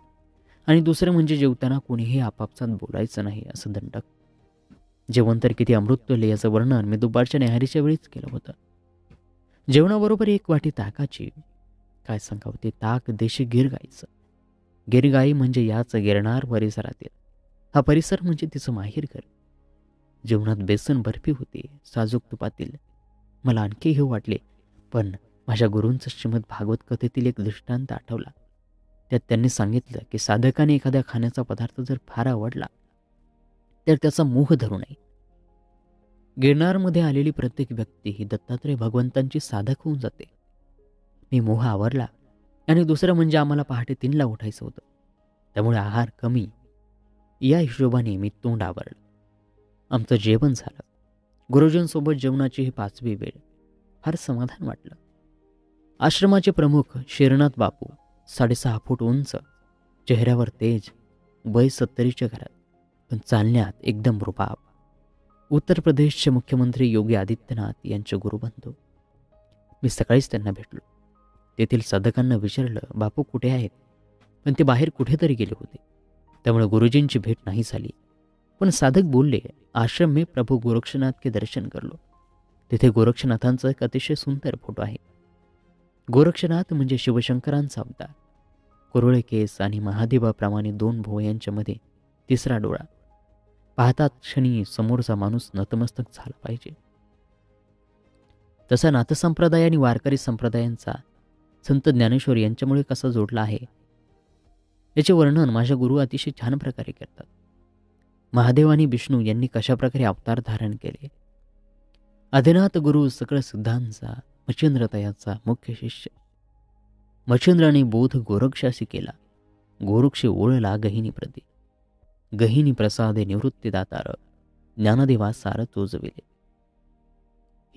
आणि दुसरं म्हणजे जेवताना कोणीही आपापसात बोलायचं नाही, असं दंडक. जेवण तर किती अमृततुल्य याचं वर्णन मी दुपारच्या न्याहारीच्या वेळीच केलं होतं. जेवणाबरोबर 1 वाटी ताकाची, काय सांगावं ते ताक देशी गिरगाईचं. गिरगाई म्हणजे याच गिरनार परिसरातील. हा परिसर म्हणजे तिचं माहेरघर. जेवणात बेसन बर्फी होती, साजूक तुपातील. मला आणखी घेऊ वाटले, पण माझ्या गुरूंचं श्रीमद भागवत कथेतील एक दृष्टांत आठवला. त्यात त्यांनी सांगितलं की साधकाने एखाद्या खाण्याचा पदार्थ जर फार आवडला तर त्याचा मोह धरू नये. गिरनारमध्ये आलेली प्रत्येक व्यक्ती ही दत्तात्रय भगवंतांची साधक होऊन जाते. मी मोह आवरला, आणि दुसरं म्हणजे आम्हाला पहाटे 3ला उठायचं होतं, त्यामुळे आहार कमी. या हिशोबाने मी तोंड आवरलं. आमचं जेवण झालं. गुरुजींसोबत जेवणाची ही 5वी वेळ. फार समाधान वाटलं. आश्रमाचे प्रमुख शिरनाथ बापू 6.5 फूट उंच, चेहऱ्यावर तेज, वय 70च्या घरात, पण चालण्यात एकदम रुबाब. उत्तर प्रदेशचे मुख्यमंत्री योगी आदित्यनाथ यांचे गुरुबंधू. मी सकाळीच त्यांना भेटलो. तेथील साधकांना विचारलं, बापू कुठे आहेत, पण ते बाहेर कुठेतरी गेले होते, त्यामुळे गुरुजींची भेट नाही झाली. पण साधक बोलले, आश्रम में प्रभू गोरक्षनाथ के दर्शन कर लो. तिथे गोरक्षनाथांचा एक अतिशय सुंदर फोटो आहे. गोरक्षनाथ म्हणजे शिवशंकरांचा अवतार. कुरळे केस आणि महादेवाप्रमाणे 2 भुवयांच्या मध्ये 3रा डोळा. पाहतात क्षणी समोरचा माणूस नतमस्तक झाला पाहिजे. तसा नाथसंप्रदाय आणि वारकरी संप्रदायांचा संत ज्ञानेश्वर यांच्यामुळे कसा जोडला आहे याचे वर्णन माझ्या गुरु अतिशय छान प्रकारे करतात. महादेव आणि विष्णू यांनी कशाप्रकारे अवतार धारण केले. आदिनाथ गुरु सकळ सिद्धांचा मच्छिंद्रतयाचा मुख्य शिष्य. मच्छिंद्राने बोध गोरक्षाशी केला. गोरक्षे ओळला गहिनी प्रती. गहिनी प्रसादे निवृत्तीदातार. ज्ञानदेवा सार चोजविले.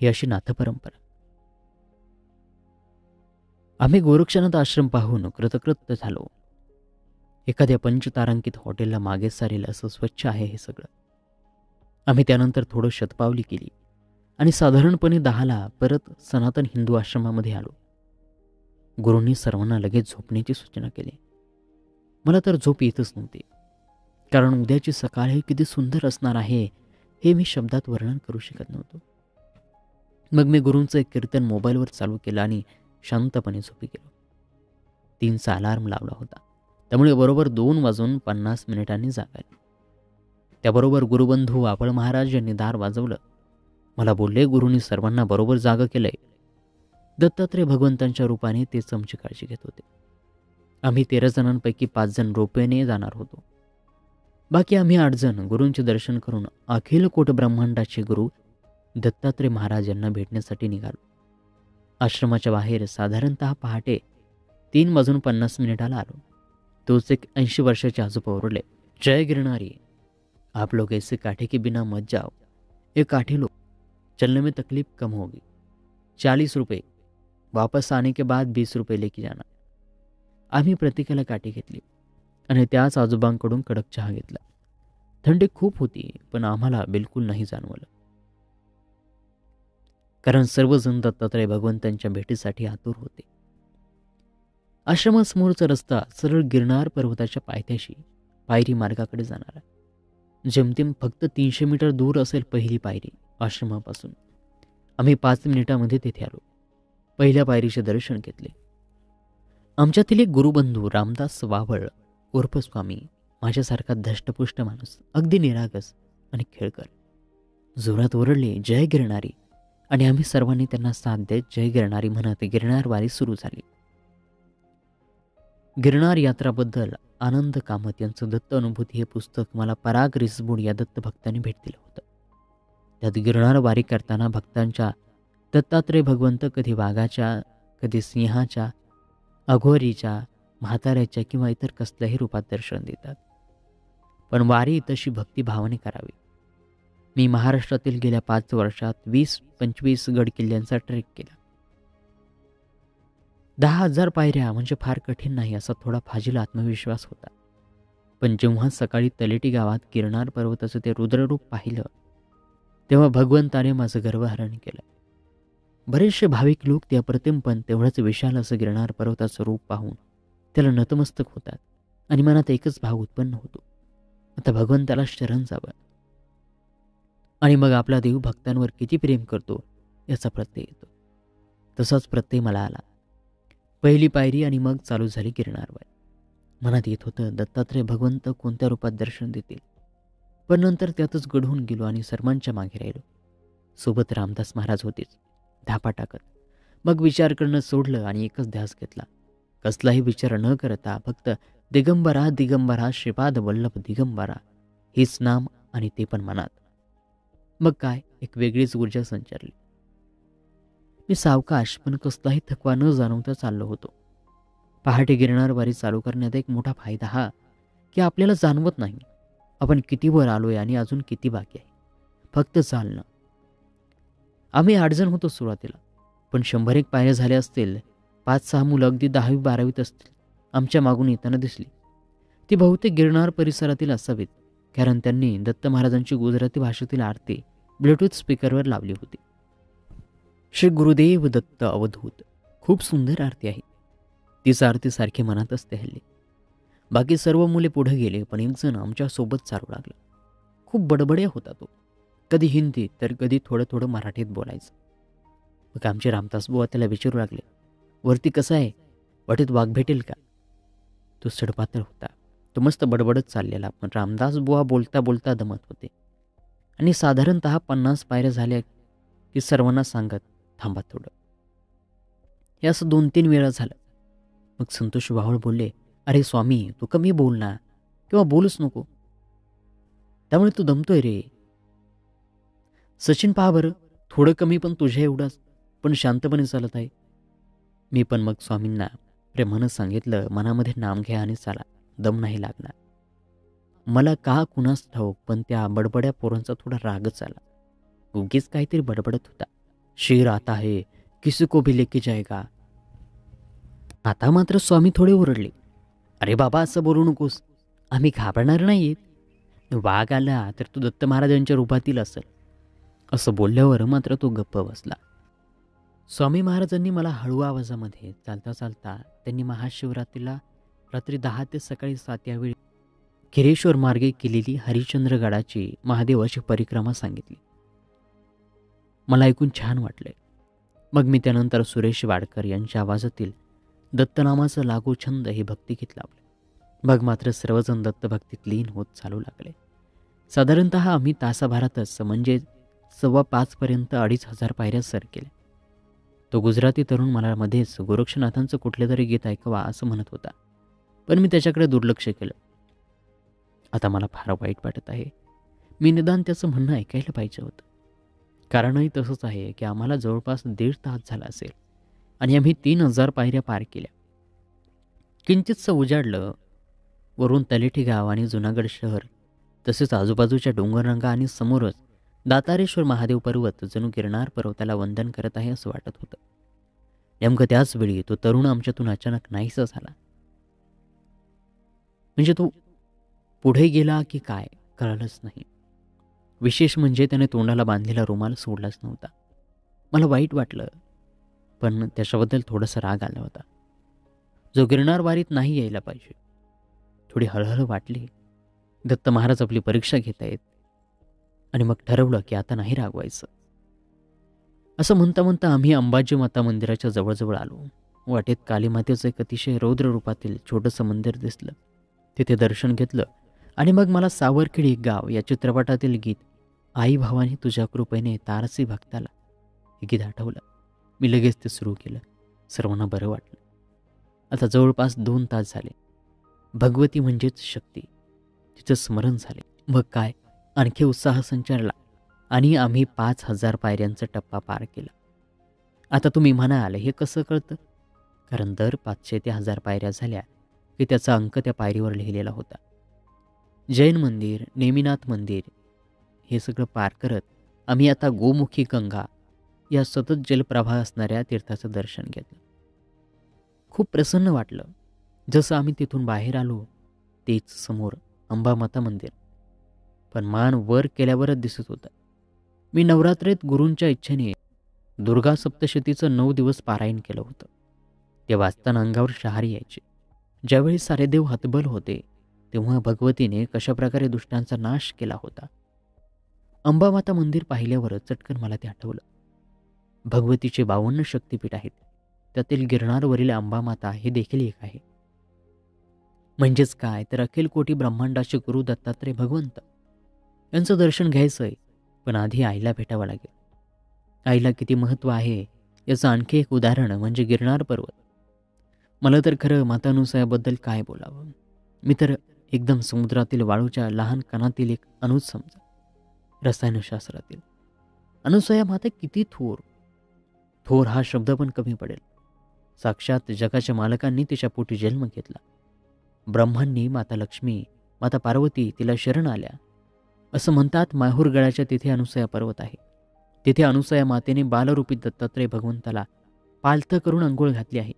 ही अशी नाथ परंपरा. आम्ही गोरक्षनाथ आश्रम पाहून कृतकृत्य झालो. एखाद्या पंचतारांकित हॉटेलला मागे सारेल असं स्वच्छ आहे हे सगळं. आम्ही त्यानंतर थोडं शतपावली केली आणि साधारणपणे 10ला परत सनातन हिंदू आश्रमामध्ये आलो. गुरूंनी सर्वांना लगेच झोपण्याची सूचना केली. मला तर झोप येतच नव्हती, कारण उद्याची सकाळ हे किती सुंदर असणार आहे हे मी शब्दात वर्णन करू शकत नव्हतो. मग मी गुरूंचं एक कीर्तन मोबाईलवर चालू केलं आणि शांतपणे झोपी गेलो. 3चा अलार्म लावला होता, त्यामुळे बरोबर 2:50 जाग आली. त्याबरोबर गुरुबंधू वापळ महाराज यांनी दार वाजवलं. मला बोलले, गुरूंनी सर्वांना बरोबर जागं केलंय. दत्तात्रय भगवंतांच्या रूपाने तेच आमची काळजी घेत होते. आम्ही 13 जणांपैकी 5 जण रोपवेने जाणार होतो. बाकी आम्ही 8 जण गुरूंचे दर्शन करून अखिल कोट ब्रह्मांडाचे गुरु दत्तात्रय महाराज यांना भेटण्यासाठी निघालो. आश्रमाच्या बाहेर साधारणतः पहाटे 3:50 आलो. तोच एक 80 वर्षाचे आजोबा ओरडले, जय गिरनारी, आप लोग ऐसे काठे के बिना मत जाओ. ये काठे लो, चलने में तकलीफ कम होगी. 40 रुपये, वापस आने के बाद 20 रुपये लेके जाना. आम्ही प्रत्येकाला काठी घेतली आणि त्याच आजोबांकडून कडक चहा घेतला. थंडी खूप होती, पण आम्हाला बिलकुल नाही जाणवलं, कारण सर्वजण दत्तात्रय भगवंतांच्या भेटीसाठी आतुर होते. आश्रमासमोरचा रस्ता सरळ गिरनार पर्वताच्या पायथ्याशी पायरी मार्गाकडे जाणारा. जेमतेम फक्त 300 मीटर दूर असेल पहिली पायरी. आश्रमापासून. आम्ही 5 मिनिटांमध्ये तेथे आलो. पहिल्या पायरीचे दर्शन घेतले. आमच्यातील एक गुरुबंधू रामदास वावळ उर्फ स्वामी, माझ्यासारखा धष्टपुष्ट माणूस, अगदी निरागस आणि खेळकर, जोरात ओरडले, जय गिरणारी. आणि आम्ही सर्वांनी त्यांना साथ देत जय गिरणारी म्हणत गिरनार वारी सुरू झाली. गिरनार यात्राबद्दल आनंद कामत यांचं दत्त अनुभूती हे पुस्तक मला पराग रिसबूड या दत्त भक्तांनी भेट दिलं होतं. त्यात गिरनार वारी करताना भक्तांच्या दत्तात्रय भगवंत कधी वाघाच्या, कधी सिंहाच्या, अघोरीच्या, म्हाताऱ्याच्या किंवा इतर कसल्याही रूपात दर्शन देतात. पण वारी तशी भक्तिभावाने करावी. मी महाराष्ट्रातील गेल्या 5 वर्षात 20-25 गड किल्ल्यांचा ट्रेक केला. 10,000 पायऱ्या म्हणजे फार कठीण नाही असा थोडा फाजील आत्मविश्वास होता. पण जेव्हा सकाळी तलेटी गावात गिरनार पर्वताचं ते रुद्ररूप पाहिलं, तेव्हा भगवंताने माझं गर्वहरण केलं. बरेचसे भाविक लोक ते अप्रतिम पण तेवढंच विशाल असं गिरनार पर्वताचं रूप पाहून त्याला नतमस्तक होतात आणि मनात एकच भाव उत्पन्न होतो, आता भगवंताला शरण जावं. आणि मग आपला देव भक्तांवर किती प्रेम करतो याचा प्रत्यय येतो. तसाच प्रत्यय मला आला. पहिली पायरी आणि मग चालू झाली गिरनारवारी. मनात येत होतं दत्तात्रय भगवंत कोणत्या रूपात दर्शन देतील. पण नंतर त्यातच गढून गेलो आणि सर्वांच्या मागे राहिलो. सोबत रामदास महाराज होतेच, धापा टाकत. मग विचार करणं सोडलं आणि एकच ध्यास घेतला. कसलाही विचार न करता फक्त दिगंबरा दिगंबरा श्रीपाद वल्लभ दिगंबरा हेच नाम, आणि ते पण मनात. मग काय, एक वेगळीच ऊर्जा संचारली. मी सावकाश पण कसलाही थकवा न जाणवता चाललो होतो. पहाटे गिरनार वारी चालू करण्यात एक मोठा फायदा हा की आपल्याला जाणवत नाही आपण किती वर आलोय आणि अजून किती बाकी आहे. फक्त चालणं. आम्ही 8 जण होतो सुरुवातीला, पण 100 एक पायऱ्या झाल्या असतील. 5-6 मुलं अगदी 10वी-12वीत असतील आमच्या मागून येताना दिसली. ती बहुतेक गिरनार परिसरातील असावीत, कारण त्यांनी दत्त महाराजांची गुजराती भाषेतील आरती ब्लूटूथ स्पीकरवर लावली होती. श्री गुरुदेव दत्त अवधूत, खूप सुंदर आरती आहे. तीच आरती सारखी मनात असते हल्ली. बाकी सर्व मुले पुढे गेले, पण एक जण आमच्या सोबत चालू लागला. खूप बडबड्या होता तो. कधी हिंदीत तर कधी थोडं थोडं मराठीत बोलायचं. मग आमचे रामदास बुवा त्याला विचारू लागले, वरती कसं आहे, वाटेत वाघ भेटेल का? तो सडपातळ होता. तो मस्त बडबडत चाललेला, पण रामदास बुवा बोलता बोलता दमत होते आणि साधारणतः 50 पायऱ्या झाल्या की सर्वांना सांगत, थांबा थोडं. हे असं 2-3 वेळा झालं. मग संतोष वावळ बोलले, अरे स्वामी, तू कमी बोल ना, किंवा बोलूच नको, त्यामुळे तू दमतोय रे. सचिन पहा बरं, थोडं कमी पण तुझ्या एवढाच, पण शांतपणे चालत आहे. मी पण मग स्वामींना प्रेमानं सांगितलं, मनामध्ये नाम घ्या आणि चाला, दम नाही लागणार. मला का कुणास ठाऊक, पण त्या बडबड्या पोरांचा थोडा रागच आला. उगीच काहीतरी बडबडत होता. शेर आता है, किसी को भी लेके जाएगा. आता मात्र स्वामी थोडे ओरडले, अरे बाबा, असं बोलू नकोस, आम्ही घाबरणार नाहीत. वाघ आला तर तू दत्त महाराजांच्या रूपातील असेल. असं बोलल्यावर मात्र तो गप्प बसला. स्वामी महाराजांनी मला हळू आवाजामध्ये चालता चालता त्यांनी महाशिवरात्रीला रात्री 10 ते सकाळी 7 यावेळी खिरेश्वर मार्गे केलेली हरिश्चंद्रगडाची महादेवाची परिक्रमा सांगितली. मला ऐकून छान वाटले. मग मी त्यानंतर सुरेश वाडकर यांच्या आवाजातील दत्तनामाचं लागू छंद हे भक्तिगीत लावले. मग मात्र सर्वजण दत्तभक्तीत लीन होत चालू लागले. साधारणतः आम्ही तासाभरातच म्हणजे 4:15 पर्यंत 2,500 पायऱ्या सर केल्या. तो गुजराती तरुण मला मध्येच गोरक्षनाथांचं कुठले तरी गीत ऐकवा असं म्हणत होता, पण मी त्याच्याकडे दुर्लक्ष केलं. आता मला फार वाईट वाटत आहे. मी निदान त्याचं म्हणणं ऐकायला पाहिजे होतं. कारणही तसंच आहे की आम्हाला जवळपास 1.5 तास झाला असेल आणि आम्ही 3,000 पायऱ्या पार केल्या. किंचितसं उजाडलं. वरून तलेठी गाव आणि जुनागड शहर, तसेच आजूबाजूच्या डोंगररांगा आणि समोरच दातारेश्वर महादेव पर्वत जणू गिरनार पर्वताला वंदन करत आहे असं वाटत होतं. नेमकं त्याच वेळी तो तरुण आमच्यातून अचानक नाहीसा झाला. म्हणजे तो पुढे गेला की काय कळलंच नाही. विशेष म्हणजे त्याने तोंडाला बांधलेला रुमाल सोडलाच नव्हता. मला वाईट वाटलं, पण त्याच्याबद्दल थोडासा राग आला होता. जो गिरनार वारीत नाही यायला पाहिजे. थोडी हळहळ वाटली. दत्त महाराज आपली परीक्षा घेत आहेत आणि मग ठरवलं की आता नाही रागवायचं. असं म्हणता म्हणता आम्ही अंबाजी माता मंदिराच्या जवळजवळ आलो. वाटेत कालीमातेचं एक अतिशय रौद्र रूपातील छोटंसं मंदिर दिसलं. तिथे दर्शन घेतलं आणि मग मला सावरखेडी गाव या चित्रपटातील गीत आई भावानी तुझ्या कृपेने तारसी भक्ताला हे गीत आठवलं. मी लगेच ते सुरू केलं. सर्वांना बरं वाटलं. आता जवळपास 2 तास झाले. भगवती म्हणजेच शक्ती, तिचं स्मरण झाले. मग काय, आणखी उत्साह संचारला आणि आम्ही 5,000 पायऱ्यांचा टप्पा पार केला. आता तुम्ही म्हणाल हे कसं कळतं? कारण दर 500 ते 1000 पायऱ्या झाल्या की त्याचा अंक त्या पायरीवर लिहिलेला होता. जैन मंदिर, नेमिनाथ मंदिर हे सगळं पार करत आम्ही आता गोमुखी गंगा या सतत जलप्रवाह असणाऱ्या तीर्थाचं दर्शन घेतलं. खूप प्रसन्न वाटलं. जसं आम्ही तिथून बाहेर आलो तेच समोर अंबामाता मंदिर, पण मान वर केल्यावरच दिसत होतं. मी नवरात्रीत गुरूंच्या इच्छेने दुर्गा सप्तशतीचं 9 दिवस पारायण केलं होतं. ते वाचताना अंगावर शहारी यायचे. ज्यावेळी सारे देव हतबल होते तेव्हा भगवतीने कशाप्रकारे दुष्टांचा नाश केला होता. अंबामाता मंदिर पाहिल्यावर चटकन मला ते आठवलं. भगवतीचे 52 शक्तिपीठ आहेत. त्यातील गिरणारवरील अंबामाता हे देखील एक आहे. म्हणजेच काय तर अखिल कोटी ब्रह्मांडाचे गुरु दत्तात्रय भगवंत यांचं दर्शन घ्यायचंय, पण आधी आईला भेटावं लागेल. आईला किती महत्त्व आहे याचं आणखी एक उदाहरण म्हणजे गिरनार पर्वत. मला तर खरं माता अनुसयाबद्दल काय बोलावं. मी तर एकदम समुद्रातील वाळूच्या लहान कणातील एक अणूच समजा. रसायनशास्त्रातील अनुसया माता किती थोर. थोर हा शब्द पण कमी पडेल. साक्षात जगाच्या मालकांनी तिच्या पोटी जन्म घेतला. ब्रह्मांनी माता लक्ष्मी, माता पार्वती तिला शरण आल्या. असं म्हणतात माहूरगडाच्या तिथे अनुसया पर्वत आहे. तिथे अनुसया मातेने बालरूपी दत्तात्रय भगवंताला पालथं करून अंघोळ घातली आहे.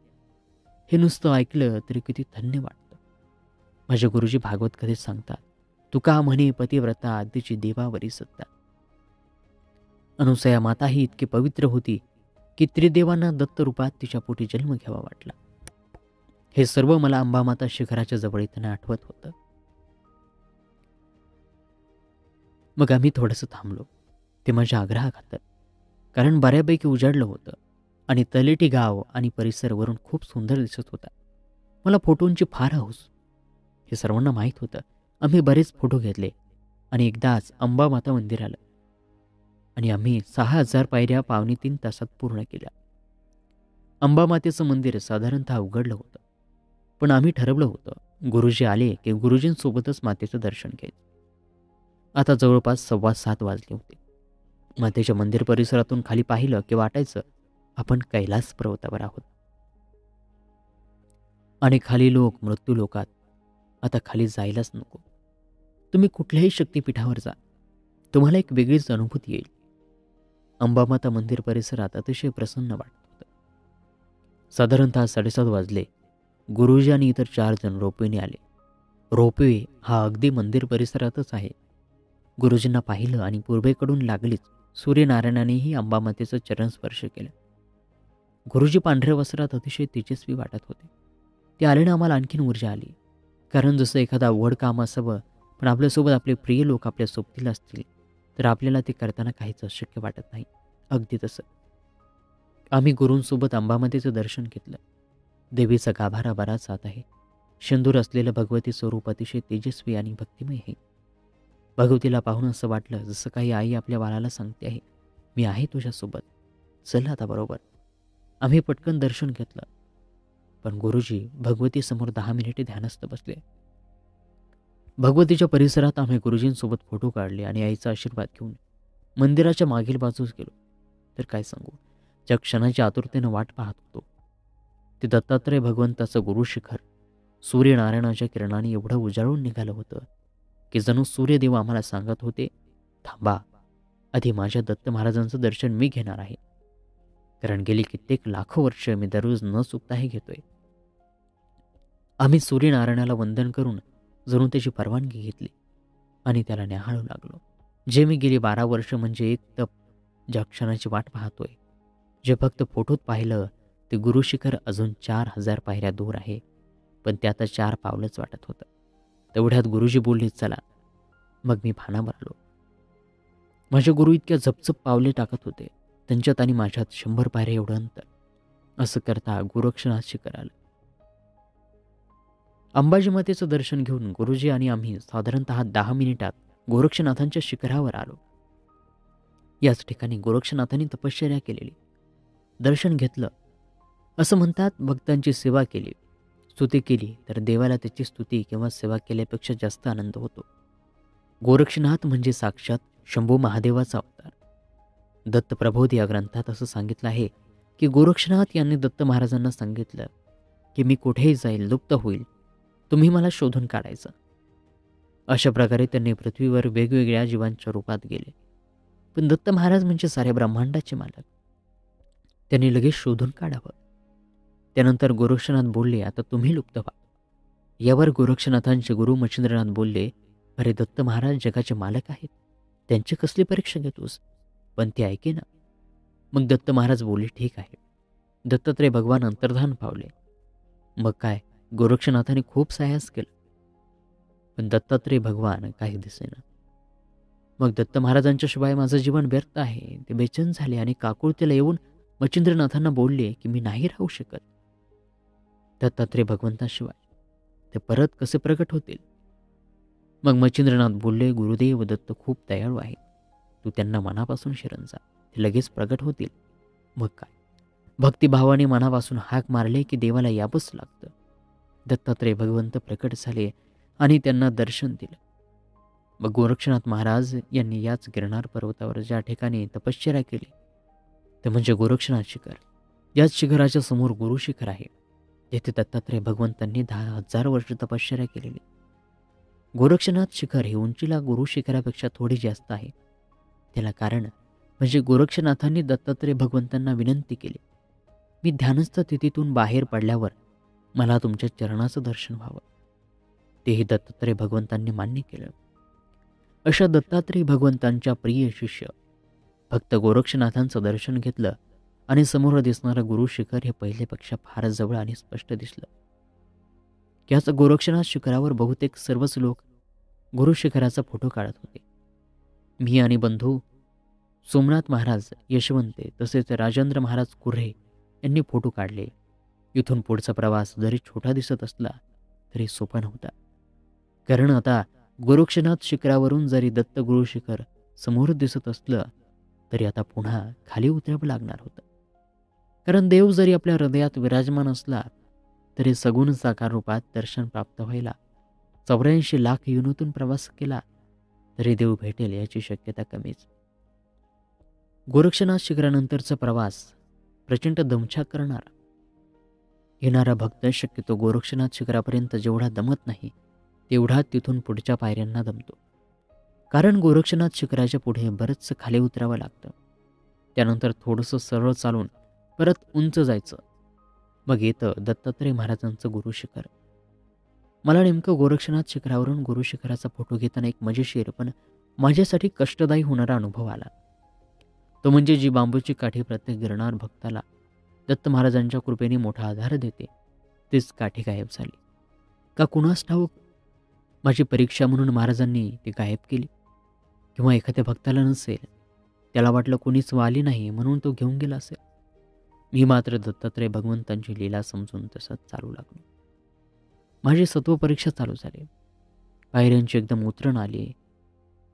हे नुसतं ऐकलं तरी किती धन्य वाटतं. माझे गुरुजी भागवत कथेत सांगतात, तुका म्हणे पतिव्रता तिची देवावरी सत्ता. अनुसया माता ही इतकी पवित्र होती की त्रिदेवांना दत्त रूपात तिच्या पोटी जन्म घ्यावा वाटला. हे सर्व मला अंबामाता शिखराच्या जवळ येताना आठवत होतं. मग आम्ही थोडंसं थांबलो. ते माझ्या आग्रहाखातर, कारण बऱ्यापैकी उजाडलं होतं आणि तलेटी गाव आणि परिसर वरून खूप सुंदर दिसत होता. मला फोटोंची फार हौस. हे सर्वांना माहीत होतं. आम्ही बरेच फोटो घेतले आणि एकदाच अंबामाता मंदिर आलं आणि आम्ही 6,000 पायऱ्या 2.5 तासात पूर्ण केल्या. अंबामातेचं मंदिर साधारणतः उघडलं होतं, पण आम्ही ठरवलं होतं गुरुजी आले की गुरुजींसोबतच मातेचं दर्शन घ्यायचं. आता जवळपास 7:15 वाजले होते. मातेच्या मंदिर परिसरातून खाली पाहिलं की वाटायचं आपण कैलास पर्वतावर आहोत. आणि खाली लोक मृत्यू लोकात. आता खाली जायलाच नको. तुम्ही कुठल्याही शक्तिपीठावर जा, तुम्हाला एक वेगळीच अनुभूती येईल. अंबामाता मंदिर परिसरात अतिशय प्रसन्न वाटत होतं. साधारणतः 7:30 वाजले. गुरुजी आणि इतर 4 जण रोपवेने आले. रोपवे हा अगदी मंदिर परिसरातच आहे. गुरुजींना पाहिलं आणि पूर्वेकडून लागलीच सूर्यनारायणानेही अंबामातेचं चरण स्पर्श केलं. गुरुजी पांढऱ्या वस्त्रात अतिशय तेजस्वी वाटत होते. ते आल्यानं आम्हाला आणखीन ऊर्जा आली. कारण जसं एखादं अवघड काम असावं, पण आपल्यासोबत आपले प्रिय लोक आपल्या सोबतीला असतील तर आपल्याला ते करताना काहीच अशक्य वाटत नाही. अगदी तसं आम्ही गुरूंसोबत अंबामातेचं दर्शन घेतलं. देवीचा गाभारा बराच जात आहे. शेंदूर असलेलं भगवती स्वरूप अतिशय तेजस्वी आणि भक्तिमय आहे. भगवतीला पाहून असं वाटलं जसं काही आई आपल्या बाळाला सांगते आहे, मी आहे तुझ्यासोबत, चल आता बरोबर. आम्ही पटकन दर्शन घेतलं, पण गुरुजी भगवतीसमोर 10 मिनिटे ध्यानस्थ बसले. भगवतीच्या परिसरात आम्ही गुरुजींसोबत फोटो काढले आणि आईचा आशीर्वाद घेऊन मंदिराच्या मागील बाजूस गेलो. तर काय सांगू, ज्या क्षणाची आतुरतेनं वाट पाहत होतो ते दत्तात्रय भगवंताचं गुरुशिखर सूर्यनारायणाच्या किरणाने एवढं उजाळून निघालं होतं की जणू सूर्यदेव आम्हाला सांगत होते, थांबा, आधी माझ्या दत्त महाराजांचं दर्शन मी घेणार आहे. कारण गेली कित्येक लाखो वर्ष मी दररोज न चुकता हे घेतोय. आम्ही सूर्यनारायणाला वंदन करून जणू त्याची परवानगी घेतली आणि त्याला न्याहाळू लागलो. जे मी गेली 12 वर्ष म्हणजे एक तप ज्या क्षणाची वाट पाहतोय, जे फक्त फोटोत पाहिलं ते गुरुशिखर अजून 4,000 पायऱ्या दूर आहे, पण ते आता 4 पावलंच वाटत होतं. तेवढ्यात गुरुजी बोलले, चला. मग मी भानावर आलो. माझे गुरु इतक्या झपझप पावले टाकत होते, त्यांच्यात आणि माझ्यात 100 पायऱ्या एवढं अंतर. असं करता गोरक्षनाथ शिखर आलं. अंबाजी मातेचं दर्शन घेऊन गुरुजी आणि आम्ही साधारणतः 10 मिनिटात गोरक्षनाथांच्या शिखरावर आलो. याच ठिकाणी गोरक्षनाथांनी तपश्चर्या केलेली. दर्शन घेतलं. असं म्हणतात, भक्तांची सेवा केली, स्तुती केली तर देवाला त्याची स्तुती किंवा सेवा केल्यापेक्षा जास्त आनंद होतो. गोरक्षनाथ म्हणजे साक्षात शंभू महादेवाचा अवतार. दत्त प्रबोध या ग्रंथात असं सांगितलं आहे की गोरक्षनाथ यांनी दत्त महाराजांना सांगितलं की मी कुठेही जाईल, लुप्त होईल, तुम्ही मला शोधून काढायचं. अशा प्रकारे त्यांनी पृथ्वीवर वेगवेगळ्या जीवांच्या रूपात गेले. पण दत्त महाराज म्हणजे साऱ्या ब्रह्मांडाचे मालक. त्यांनी लगेच शोधून काढावं. त्यानंतर गोरक्षनाथ बोलले, आता तुम्ही लुप्त व्हा. यावर गोरक्षनाथांचे गुरु मच्छिंद्रनाथ बोलले, अरे दत्त महाराज जगाचे मालक आहेत, त्यांची कसली परीक्षा घेतोस? पण ते ऐके ना. मग दत्त महाराज बोलले, ठीक आहे. दत्तात्रय भगवान अंतर्धान पावले. मग काय, गोरक्षनाथाने खूप साहस केलं, पण दत्तात्रय भगवान काही दिसेना. मग दत्त महाराजांच्या शिवाय माझं जीवन व्यर्थ आहे. ते बेचैन झाले आणि काकुळतेला येऊन मच्छिंद्रनाथांना बोलले की मी नाही राहू शकत. दत्तात्रय भगवंताशिवाय ते परत कसे प्रगट होतील? मग मच्छिंद्रनाथ बोलले, गुरुदेव दत्त खूप दयाळू आहे, तू त्यांना मनापासून शरण जा, ते लगेच प्रगट होतील. मग काय, भक्तिभावाने मनापासून हाक मारले की देवाला यावंच लागतं. दत्तात्रय भगवंत प्रकट झाले आणि त्यांना दर्शन दिलं. मग गोरक्षनाथ महाराज यांनी याच गिरनार पर्वतावर ज्या ठिकाणी तपश्चर्या केली ते म्हणजे गोरक्षनाथ शिखर. याच शिखराच्या समोर गुरु शिखर आहे, जेथे दत्तात्रय भगवंतांनी 10,000 वर्ष तपश्चर्या केलेली. गोरक्षनाथ शिखर हे उंचीला गुरु शिखरापेक्षा थोडी जास्त आहे. त्याला कारण म्हणजे गोरक्षनाथांनी दत्तात्रय भगवंतांना विनंती केली, मी ध्यानस्थ स्थितीतून बाहेर पडल्यावर मला तुमच्या चरणाचं दर्शन व्हावं. तेही दत्तात्रय भगवंतांनी मान्य केलं. अशा दत्तात्रय भगवंतांच्या प्रिय शिष्य फक्त गोरक्षनाथांचं दर्शन घेतलं आणि समोर दिसणारं गुरु शिखर हे पहिल्यापेक्षा फार जवळ आणि स्पष्ट दिसलं. याच गोरक्षनाथ शिखरावर बहुतेक सर्वच लोक गुरु शिखराचा फोटो काढत होते. मी आणि बंधू सोमनाथ महाराज यशवंते तसेच राजेंद्र महाराज कुर्हे यांनी फोटो काढले. इथून पुढचा प्रवास जरी छोटा दिसत असला तरी सोपा नव्हता. कारण आता गोरक्षनाथ शिखरावरून जरी दत्त गुरु शिखर समोर दिसत असलं तरी आता पुन्हा खाली उतरावं लागणार होतं. कारण देव जरी आपल्या हृदयात विराजमान असला तरी सगुण साकार रूपात दर्शन प्राप्त व्हायला 84 लाख युनूतून प्रवास केला तरी देव भेटेल याची शक्यता कमीच. गोरक्षनाथ शिखरानंतरचा प्रवास प्रचंड दमछाक करणारा. येणारा भक्त शक्यतो गोरक्षनाथ शिखरापर्यंत जेवढा दमत नाही तेवढा तिथून पुढच्या पायऱ्यांना दमतो. कारण गोरक्षनाथ शिखराच्या पुढे बरंचसं खाली उतरावं लागतं. त्यानंतर थोडंसं सरळ चालून परत उंच जायचं. मग येतं दत्तात्रय महाराजांचं गुरु शिखर. मला नेमकं गोरक्षनाथ शिखरावरून गुरु शिखराचा फोटो घेताना एक मजेशीर पण माझ्यासाठी कष्टदायी होणारा अनुभव आला. तो म्हणजे जी बांबूची काठी प्रत्येक गिरनार भक्ताला दत्त महाराजांच्या कृपेने मोठा आधार देते, तीच काठी गायब झाली. का कुणास ठाऊक माझी परीक्षा म्हणून महाराजांनी ती गायब केली, किंवा एखाद्या भक्ताला नसेल, त्याला वाटलं कोणीच वाली नाही म्हणून तो घेऊन गेला असेल. मी मात्र दत्तात्रय भगवंतांची लीला समजून तसंच चालू लागलो. माझी सत्व परीक्षा चालू झाली. पायऱ्यांची एकदम उतरण आली.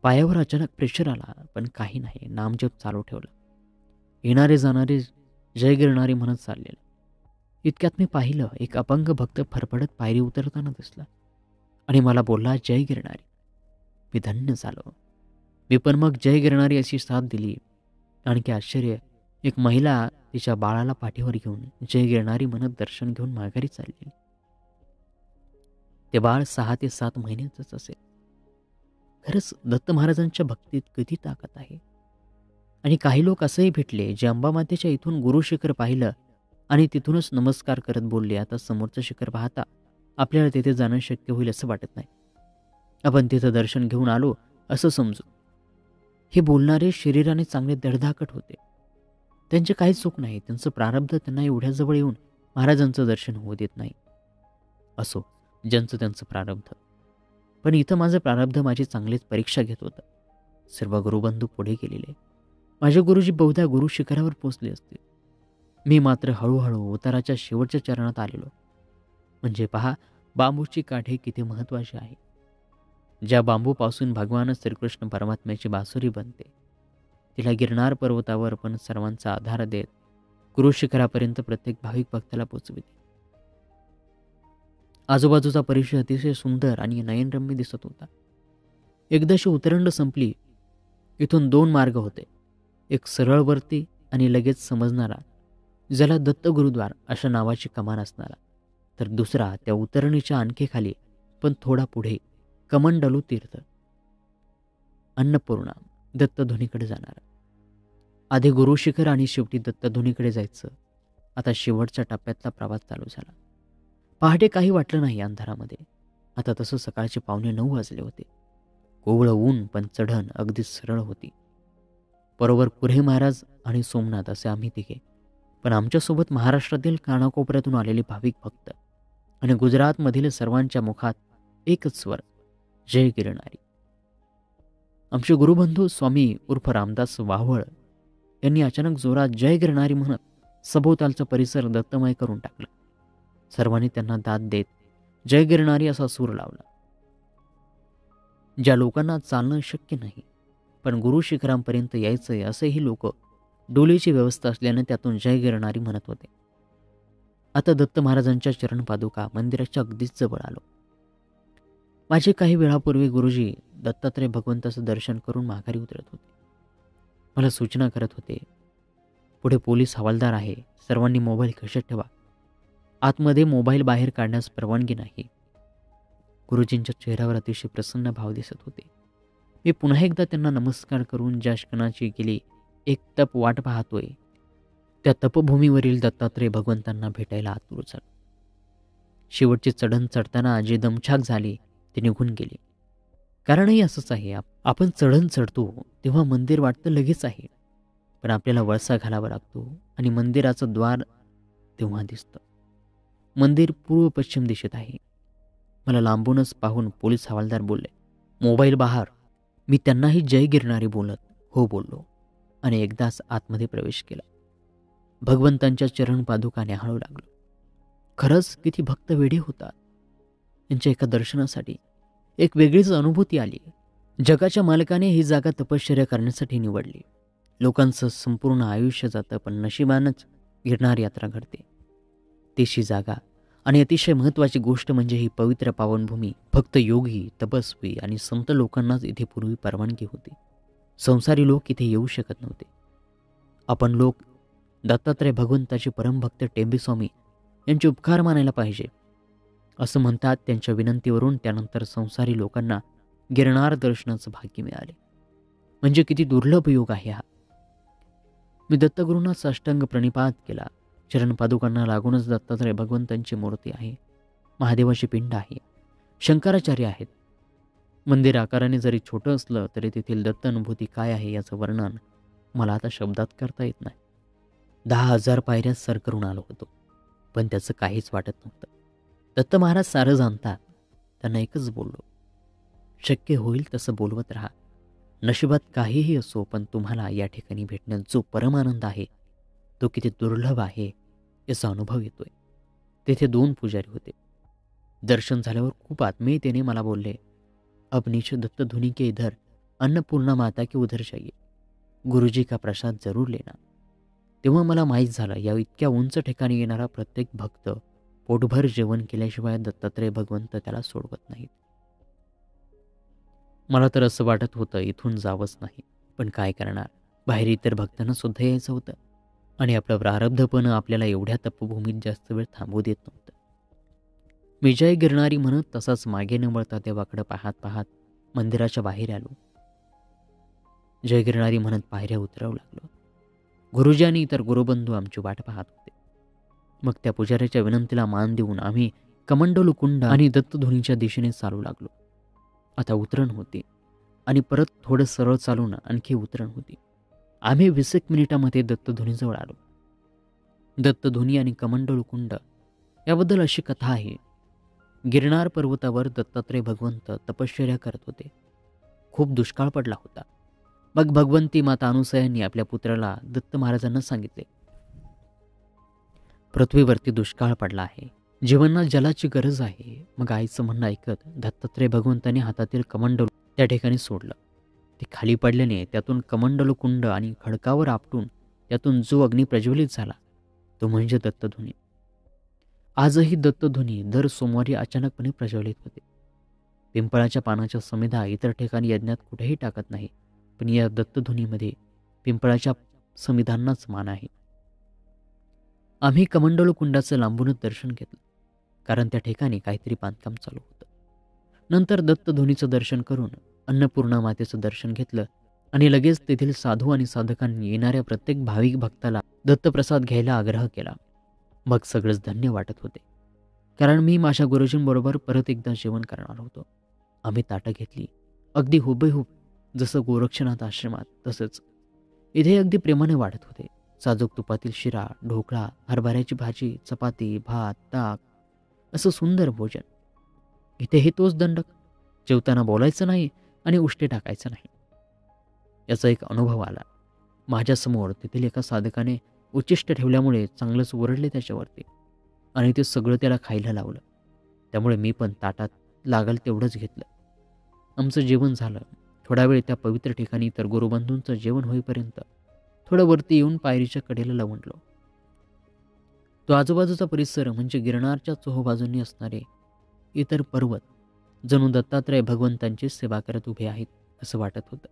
पायावर अचानक प्रेशर आला, पण काही नाही, नामजप चालू ठेवला. येणारे जाणारे जय गिरणारी म्हणत चाललेलं. इतक्यात मी पाहिलं, एक अपंग भक्त फरफडत पायरी उतरताना दिसला आणि मला बोलला, जय गिरणारी. मी धन्य झालो. मी पण मग जय गिरणारी अशी साथ दिली. आणखी आश्चर्य, एक महिला तिच्या बाळाला पाठीवर घेऊन जय गिरणारी म्हणत दर्शन घेऊन माघारी चाललेली. ते बाळ 6 ते 7 महिन्याचंच असेल. खरंच दत्त महाराजांच्या भक्तीत किती ताकद आहे. आणि काही लोक असेही भेटले जे अंबामातेच्या इथून गुरु शिखर पाहिलं आणि तिथूनच नमस्कार करत बोलले, आता समोरचं शिखर पाहता आपल्याला तिथे जाणं शक्य होईल असं वाटत नाही. आपण तिथं दर्शन घेऊन आलो असं समजू. हे बोलणारे शरीराने चांगले धडधाकट होते. त्यांचे काहीच चूक नाही. त्यांचं प्रारब्ध त्यांना एवढ्याजवळ येऊन महाराजांचं दर्शन होऊ देत नाही. असो, ज्यांचं त्यांचं प्रारब्ध. पण इथं माझं प्रारब्ध माझी चांगलीच परीक्षा घेत होतं. सर्व गुरुबंधू पुढे गेलेले. माझे गुरुजी बहुधा गुरु शिखरावर पोचले असतील. मी मात्र हळूहळू उताराच्या शेवटच्या चरणात आलेलो. म्हणजे पहा, बांबूची काठी किती महत्त्वाची आहे. ज्या बांबूपासून भगवान श्रीकृष्ण परमात्म्याची बासुरी बनते, तिला गिरनार पर्वतावर आपण सर्वांचा आधार देत गुरु शिखरापर्यंत प्रत्येक भाविक भक्ताला पोचविते. आजूबाजूचा परिसर अतिशय सुंदर आणि नयनरम्य दिसत होता. एकदाशी उतरंड संपली. इथून 2 मार्ग होते. एक सरळवरती आणि लगेच समजणारा, ज्याला दत्त गुरुद्वार अशा नावाची कमान असणारा, तर दुसरा त्या उतरणीच्या आणखी खाली पण थोडा पुढे कमंडलू तीर्थ, अन्नपूर्णा, दत्तधुनीकडे जाणारा. आधी गुरुशिखर आणि शेवटी दत्तधुनीकडे जायचं. आता शेवटच्या टप्प्यातला प्रवास चालू झाला. पहाटे काही वाटलं नाही अंधारामध्ये. आता तसं सकाळचे 8:45 वाजले होते. कोवळं ऊन पण चढण अगदी सरळ होती. बरोबर कुऱ्हे महाराज आणि सोमनाथ असे आम्ही तिघे, पण आमच्यासोबत महाराष्ट्रातील कानाकोपऱ्यातून आलेले भाविक भक्त आणि गुजरातमधील सर्वांच्या मुखात एकच स्वर, जय गिरनारी. आमचे गुरुबंधू स्वामी उर्फ रामदास वाहवळ यांनी अचानक जोरात जय गिरनारी म्हणत सभोवतालचा परिसर दत्तमय करून टाकला. सर्वांनी त्यांना दाद देत जय गिरनारी असा सूर लावला. ज्या लोकांना चालणं शक्य नाही पण गुरु शिखरांपर्यंत यायचंय असेही लोक डोलीची व्यवस्था असल्याने त्यातून जय गिरनारी म्हणत होते. आता दत्त महाराजांच्या चरणपादुका मंदिराच्या अगदीच जवळ आलो. माझे काही वेळापूर्वी गुरुजी दत्तात्रय भगवंताचं दर्शन करून माघारी उतरत होते. मला सूचना करत होते, पुढे पोलीस हवालदार आहे, सर्वांनी मोबाईल खिशात ठेवा, आतमध्ये मोबाईल बाहेर काढण्यास परवानगी नाही. गुरुजींच्या चेहऱ्यावर अतिशय प्रसन्न भाव दिसत होते. मी पुन्हा एकदा त्यांना नमस्कार करून ज्या क्षणाची गेली एक तप वाट पाहतोय, त्या तपभूमीवरील दत्तात्रय भगवंतांना भेटायला आतुर झालो. शेवटची चढण चढताना जे दमछाक झाली ते निघून गेले. कारणही असंच आहे, आपण चढण चढतो तेव्हा मंदिर वाटतं लगेच आहे, पण आपल्याला वळसा घालावा लागतो आणि मंदिराचं द्वार तेव्हा दिसतं. मंदिर पूर्व पश्चिम दिशेत आहे. मला लांबूनच पाहून पोलीस हवालदार बोलले, मोबाईल बाहेर. मी त्यांनाही जय गिरनारी बोलत हो बोललो आणि एकदाच आतमध्ये प्रवेश केला. भगवंतांच्या चरण पादुका न्याहाळू लागलो. खरंच किती भक्त वेडे होतात. त्यांच्या एका दर्शनासाठी एक वेगळीच अनुभूती आली. जगाच्या मालकाने ही जागा तपश्चर्या करण्यासाठी निवडली. लोकांचं संपूर्ण आयुष्य जातं पण नशिबानंच गिरनार यात्रा घडते. तिशी जागा आणि अतिशय महत्त्वाची गोष्ट म्हणजे ही पवित्र पावनभूमी फक्त योगी, तपस्वी आणि संत लोकांनाच इथे पूर्वी परवानगी होती. संसारी लोक इथे येऊ शकत नव्हते. आपण लोक दत्तात्रय भगवंताचे परमभक्त टेंबेस्वामी यांचे उपकार मानायला पाहिजे असं म्हणतात. त्यांच्या विनंतीवरून त्यानंतर संसारी लोकांना गिरनार दर्शनाचं भाग्य मिळाले. म्हणजे किती दुर्लभ योग आहे हा. मी दत्तगुरूंना साष्टांग प्रणिपात केला. चरणपादुकांना लागूनच दत्तात्रय भगवंतांची मूर्ती आहे. महादेवाची पिंड आहे. शंकराचार्य आहेत. मंदिर आकाराने जरी छोटं असलं तरी तेथील दत्त अनुभूती काय आहे याचं वर्णन मला आता शब्दात करता येत नाही. 10,000 पायऱ्या सर करून आलो होतो, पण त्याचं काहीच वाटत नव्हतं. दत्त महाराज सारं जाणतात. त्यांना एकच बोललो, शक्य होईल तसं बोलवत राहा. नशिबात काहीही असो, पण तुम्हाला या ठिकाणी भेटण्यात जो परमानंद आहे तो किती दुर्लभ आहे याचा अनुभव येतोय. तेथे 2 पुजारी होते. दर्शन झाल्यावर खूप आत्मीयतेने मला बोलले, अब नीचे दत्त धुनी के इधर अन्नपूर्णा माता के उधर जाइए, गुरुजी का प्रसाद जरूर लेना. तेव्हा मला माहीत झालं, या इतक्या उंच ठिकाणी येणारा प्रत्येक भक्त पोटभर जेवण केल्याशिवाय दत्तात्रय भगवंत त्याला सोडवत नाहीत. मला तर असं वाटत होतं इथून जावंच नाही, पण काय करणार, बाहेर इतर भक्तांना सुद्धा यायचं होतं आणि आपलं प्रारब्धपण आपल्याला एवढ्या तपभूमीत जास्त वेळ थांबू देत नव्हतं. मी जय गिरनारी म्हणत तसाच मागे न वळता देवाकडे पाहत पाहत मंदिराच्या बाहेर आलो. जय गिरनारी म्हणत पायऱ्या उतरवू लागलो. गुरुजी आणि इतर गुरुबंधू आमची वाट पाहत होते. मग त्या पुजाऱ्याच्या विनंतीला मान देऊन आम्ही कमंडलू कुंड आणि दत्तधुनीच्या दिशेने चालू लागलो. आता उतरण होती आणि परत थोडं सरळ चालून आणखी उतरण होती. आम्ही 20 मिनिटांमध्ये दत्तधुनीजवळ आलो. दत्तधुनी आणि कमंडलू कुंड याबद्दल अशी कथा आहे. गिरनार पर्वतावर दत्तात्रय भगवंत तपश्चर्या करत होते. खूप दुष्काळ पडला होता. मग भगवंती माता अनुसयांनी आपल्या पुत्राला दत्त महाराजांना सांगितले, पृथ्वीवरती दुष्काळ पडला आहे, जीवनात जलाची गरज आहे. मग आईचं म्हणणं ऐकत दत्तात्रय भगवंतांनी हातातील कमंडलू त्या ठिकाणी सोडलं. ते खाली पडल्याने त्यातून कमंडलू कुंड आणि खडकावर आपटून त्यातून जो अग्नी प्रज्वलित झाला तो म्हणजे दत्तध्वनी. आजही दत्तध्वनी दर सोमवारी अचानकपणे प्रज्वलित होते. पिंपळाच्या पानाच्या समिधा इतर ठिकाणी यज्ञात कुठेही टाकत नाही, पण या दत्तध्वनीमध्ये पिंपळाच्या समिधांनाच मान आहे. आम्ही कमंडलू कुंडाचं लांबूनच दर्शन घेतलं, कारण त्या ठिकाणी काहीतरी बांधकाम चालू होतं. नंतर दत्तध्वनीचं दर्शन करून अन्नपूर्णा मातेचं दर्शन घेतलं आणि लगेच तेथील साधू आणि साधकांनी येणाऱ्या प्रत्येक भाविक भक्ताला दत्तप्रसाद घ्यायला आग्रह केला. मग सगळंच धन्य वाटत होते, कारण मी माझ्या गुरुजींबरोबर परत एकदा जेवण करणार होतो. आम्ही ताटं घेतली, अगदी हुबेहूब जसं गोरक्षनाथ आश्रमात तसंच इथे अगदी प्रेमाने वाढत होते. साजूक तुपातील शिरा, ढोकळा, हरभऱ्याची भाजी, चपाती, भात, ताक असं सुंदर भोजन. इथेही तोच दंडक, जेवताना बोलायचं नाही आणि उष्टे टाकायचं नाही. याचा एक अनुभव आला. माझ्यासमोर तेथील एका साधकाने उच्चिष्ट ठेवल्यामुळे चांगलंच ओरडले त्याच्यावरती आणि ते सगळं त्याला खायला लावलं. त्यामुळे मी पण ताटात लागल तेवढंच घेतलं. आमचं जेवण झालं. थोडा वेळ त्या पवित्र ठिकाणी तर गुरुबंधूंचं जेवण होईपर्यंत थोडं वरती येऊन पायरीच्या कडेला लवंडलो. तो आजूबाजूचा परिसर म्हणजे गिरनारच्या चोहोबाजूंनी असणारे इतर पर्वत जणू दत्तात्रय भगवंतांची सेवा करत उभे आहेत असं वाटत होतं.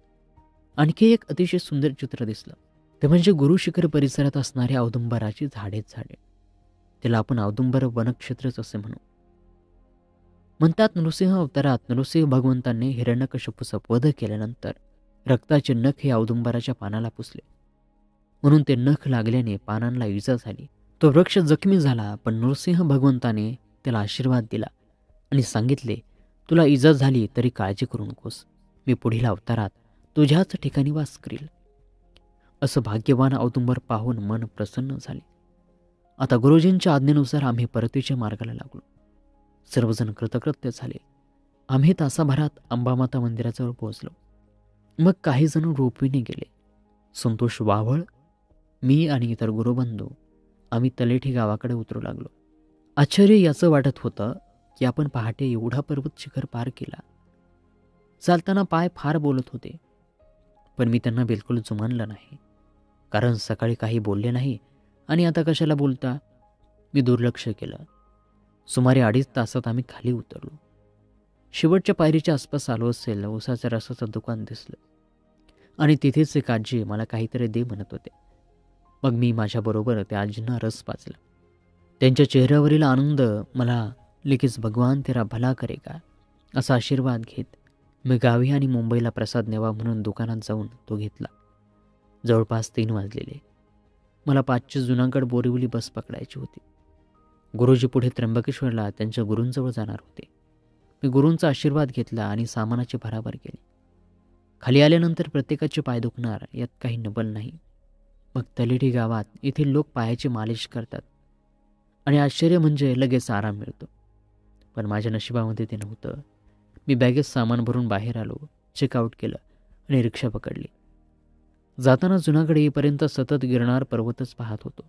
आणखी एक अतिशय सुंदर चित्र दिसलं, ते म्हणजे गुरुशिखर परिसरात असणाऱ्या औदुंबराची झाडेच झाडे. त्याला आपण औदुंबर वनक्षेत्रच असे म्हणू. म्हणतात नृसिंह अवतारात नृसिंह भगवंतांनी हिरण्यकश्यपूचा वध केल्यानंतर रक्ताचे नख हे औदुंबराच्या पानाला पुसले, म्हणून ते नख लागल्याने पानांना इजा झाली. तो वृक्ष जखमी झाला, पण नृसिंह भगवंताने त्याला आशीर्वाद दिला आणि सांगितले, तुला इजा झाली तरी काळजी करू नकोस, मी पुढील अवतारात तुझ्याच ठिकाणी वास करील. असं भाग्यवान औदुंबर पाहून मन प्रसन्न झाले. आता गुरुजींच्या आज्ञेनुसार आम्ही परतीच्या मार्गाला लागलो. सर्वजण कृतकृत्य झाले. आम्ही तासाभरात अंबामाता मंदिराजवळ पोहोचलो. मग काही जण रोपवीने गेले. संतोष वावळ, मी आणि इतर गुरुबंधू आम्ही तलेठी गावाकडे उतरू लागलो. आश्चर्य याचं वाटत होतं की आपण पहाटे एवढा पर्वत शिखर पार केला. चालताना पाय फार बोलत होते, पण मी त्यांना बिलकुल जुमानलं नाही, कारण सकाळी काही बोलले नाही आणि आता कशाला बोलता. मी दुर्लक्ष केलं. सुमारे 2.5 तासात आम्ही खाली उतरलो. शेवटच्या पायरीच्या आसपास आलो असेल, ऊसाच्या रसाचं दुकान दिसलं आणि तिथेच एक आजी मला काहीतरी दे म्हणत होते. मग मी माझ्याबरोबर त्या आजींना रस पाजला. त्यांच्या चेहऱ्यावरील आनंद मला लगेच भगवान तेरा भला करेगा असा आशीर्वाद घेत मी गावी आणि मुंबईला प्रसाद न्यावा म्हणून दुकानात जाऊन तो घेतला. जवळपास 3 वाजलेले. मला 5ची जुनागड बोरिवली बस पकडायची होती. गुरुजी पुढे त्र्यंबकेश्वरला त्यांच्या गुरूंजवळ जाणार होते. मी गुरूंचा आशीर्वाद घेतला आणि सामानाची भराभर केली. खाली आल्यानंतर प्रत्येकाचे पाय दुखणार यात काही नबल नाही. मग तलेठी गावात येथील लोक पायाची मालिश करतात आणि आश्चर्य म्हणजे लगेच आराम मिळतो. पण माझ्या नशिबामध्ये ते नव्हतं. मी बॅगेत सामान भरून बाहेर आलो, चेकआउट केलं आणि रिक्षा पकडली. जाताना जुनागड येईपर्यंत सतत गिरनार पर्वतच पाहत होतो.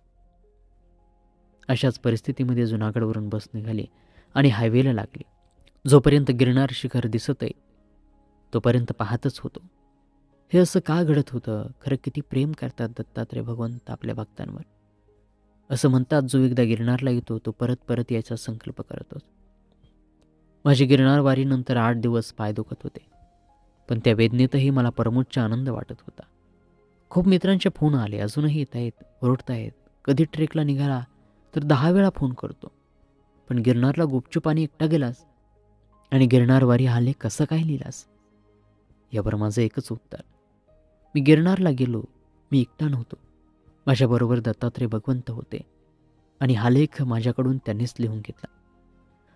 अशाच परिस्थितीमध्ये जुनागडवरून बस निघाली आणि हायवेला लागली. जोपर्यंत गिरनार शिखर दिसत आहे तोपर्यंत पाहतच होतो. हे असं का घडत होतं? खरं किती प्रेम करतात दत्तात्रय भगवंत आपल्या भक्तांवर. असं म्हणतात, जो एकदा गिरनारला येतो तो परत परत यायचा संकल्प करतो. माझी गिरनार वारीनंतर 8 दिवस पाय दुखत होते, पण त्या वेदनेतही मला परमोच्च आनंद वाटत होता. खूप मित्रांचे फोन आले, अजूनही येत आहेत, ओरडतायत. कधी ट्रेकला निघाला तर 10 वेळा फोन करतो, पण गिरनारला गुपचूप आणि एकटा गेलास आणि गिरनार वारी हा लेख कसा काय लिहिलास? यावर माझं एकच उत्तर, मी गिरनारला गेलो, मी एकटा नव्हतो. माझ्याबरोबर दत्तात्रय भगवंत होते आणि हा लेख माझ्याकडून त्यांनीच लिहून घेतला.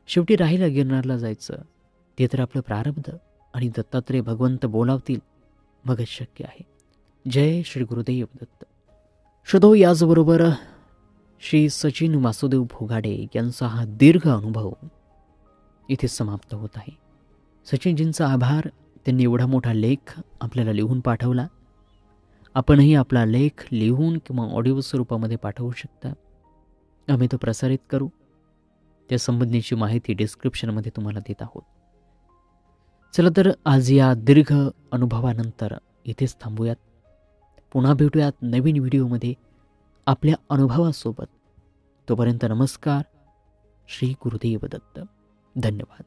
शेवटी राहिलं गिरनारला जायचं, ते तर आपलं प्रारब्ध आणि दत्तात्रय भगवंत बोलावतील मगच शक्य आहे. जय श्री गुरुदेव दत्त. श्रोतो, याचबरोबर श्री सचिन वासुदेव भोगाडे यांचा हा दीर्घ अनुभव इथे समाप्त होत आहे. सचिनजींचा आभार. त्यांनी एवढा मोठा लेख आपल्याला लिहून पाठवला आपणही आपला लेख लिहून किंवा ऑडिओ स्वरूपामध्ये पाठवू शकता. आम्ही तो प्रसारित करू. त्या संबंधीची माहिती डिस्क्रिप्शनमध्ये तुम्हाला देत आहोत. चला तर आज या दीर्घ अनुभवानंतर इथेच थांबूयात. पुन्हा भेटूयात नवीन व्हिडिओमध्ये आपल्या अनुभवासोबत. तोपर्यंत नमस्कार. श्री गुरुदेव दत्त. धन्यवाद.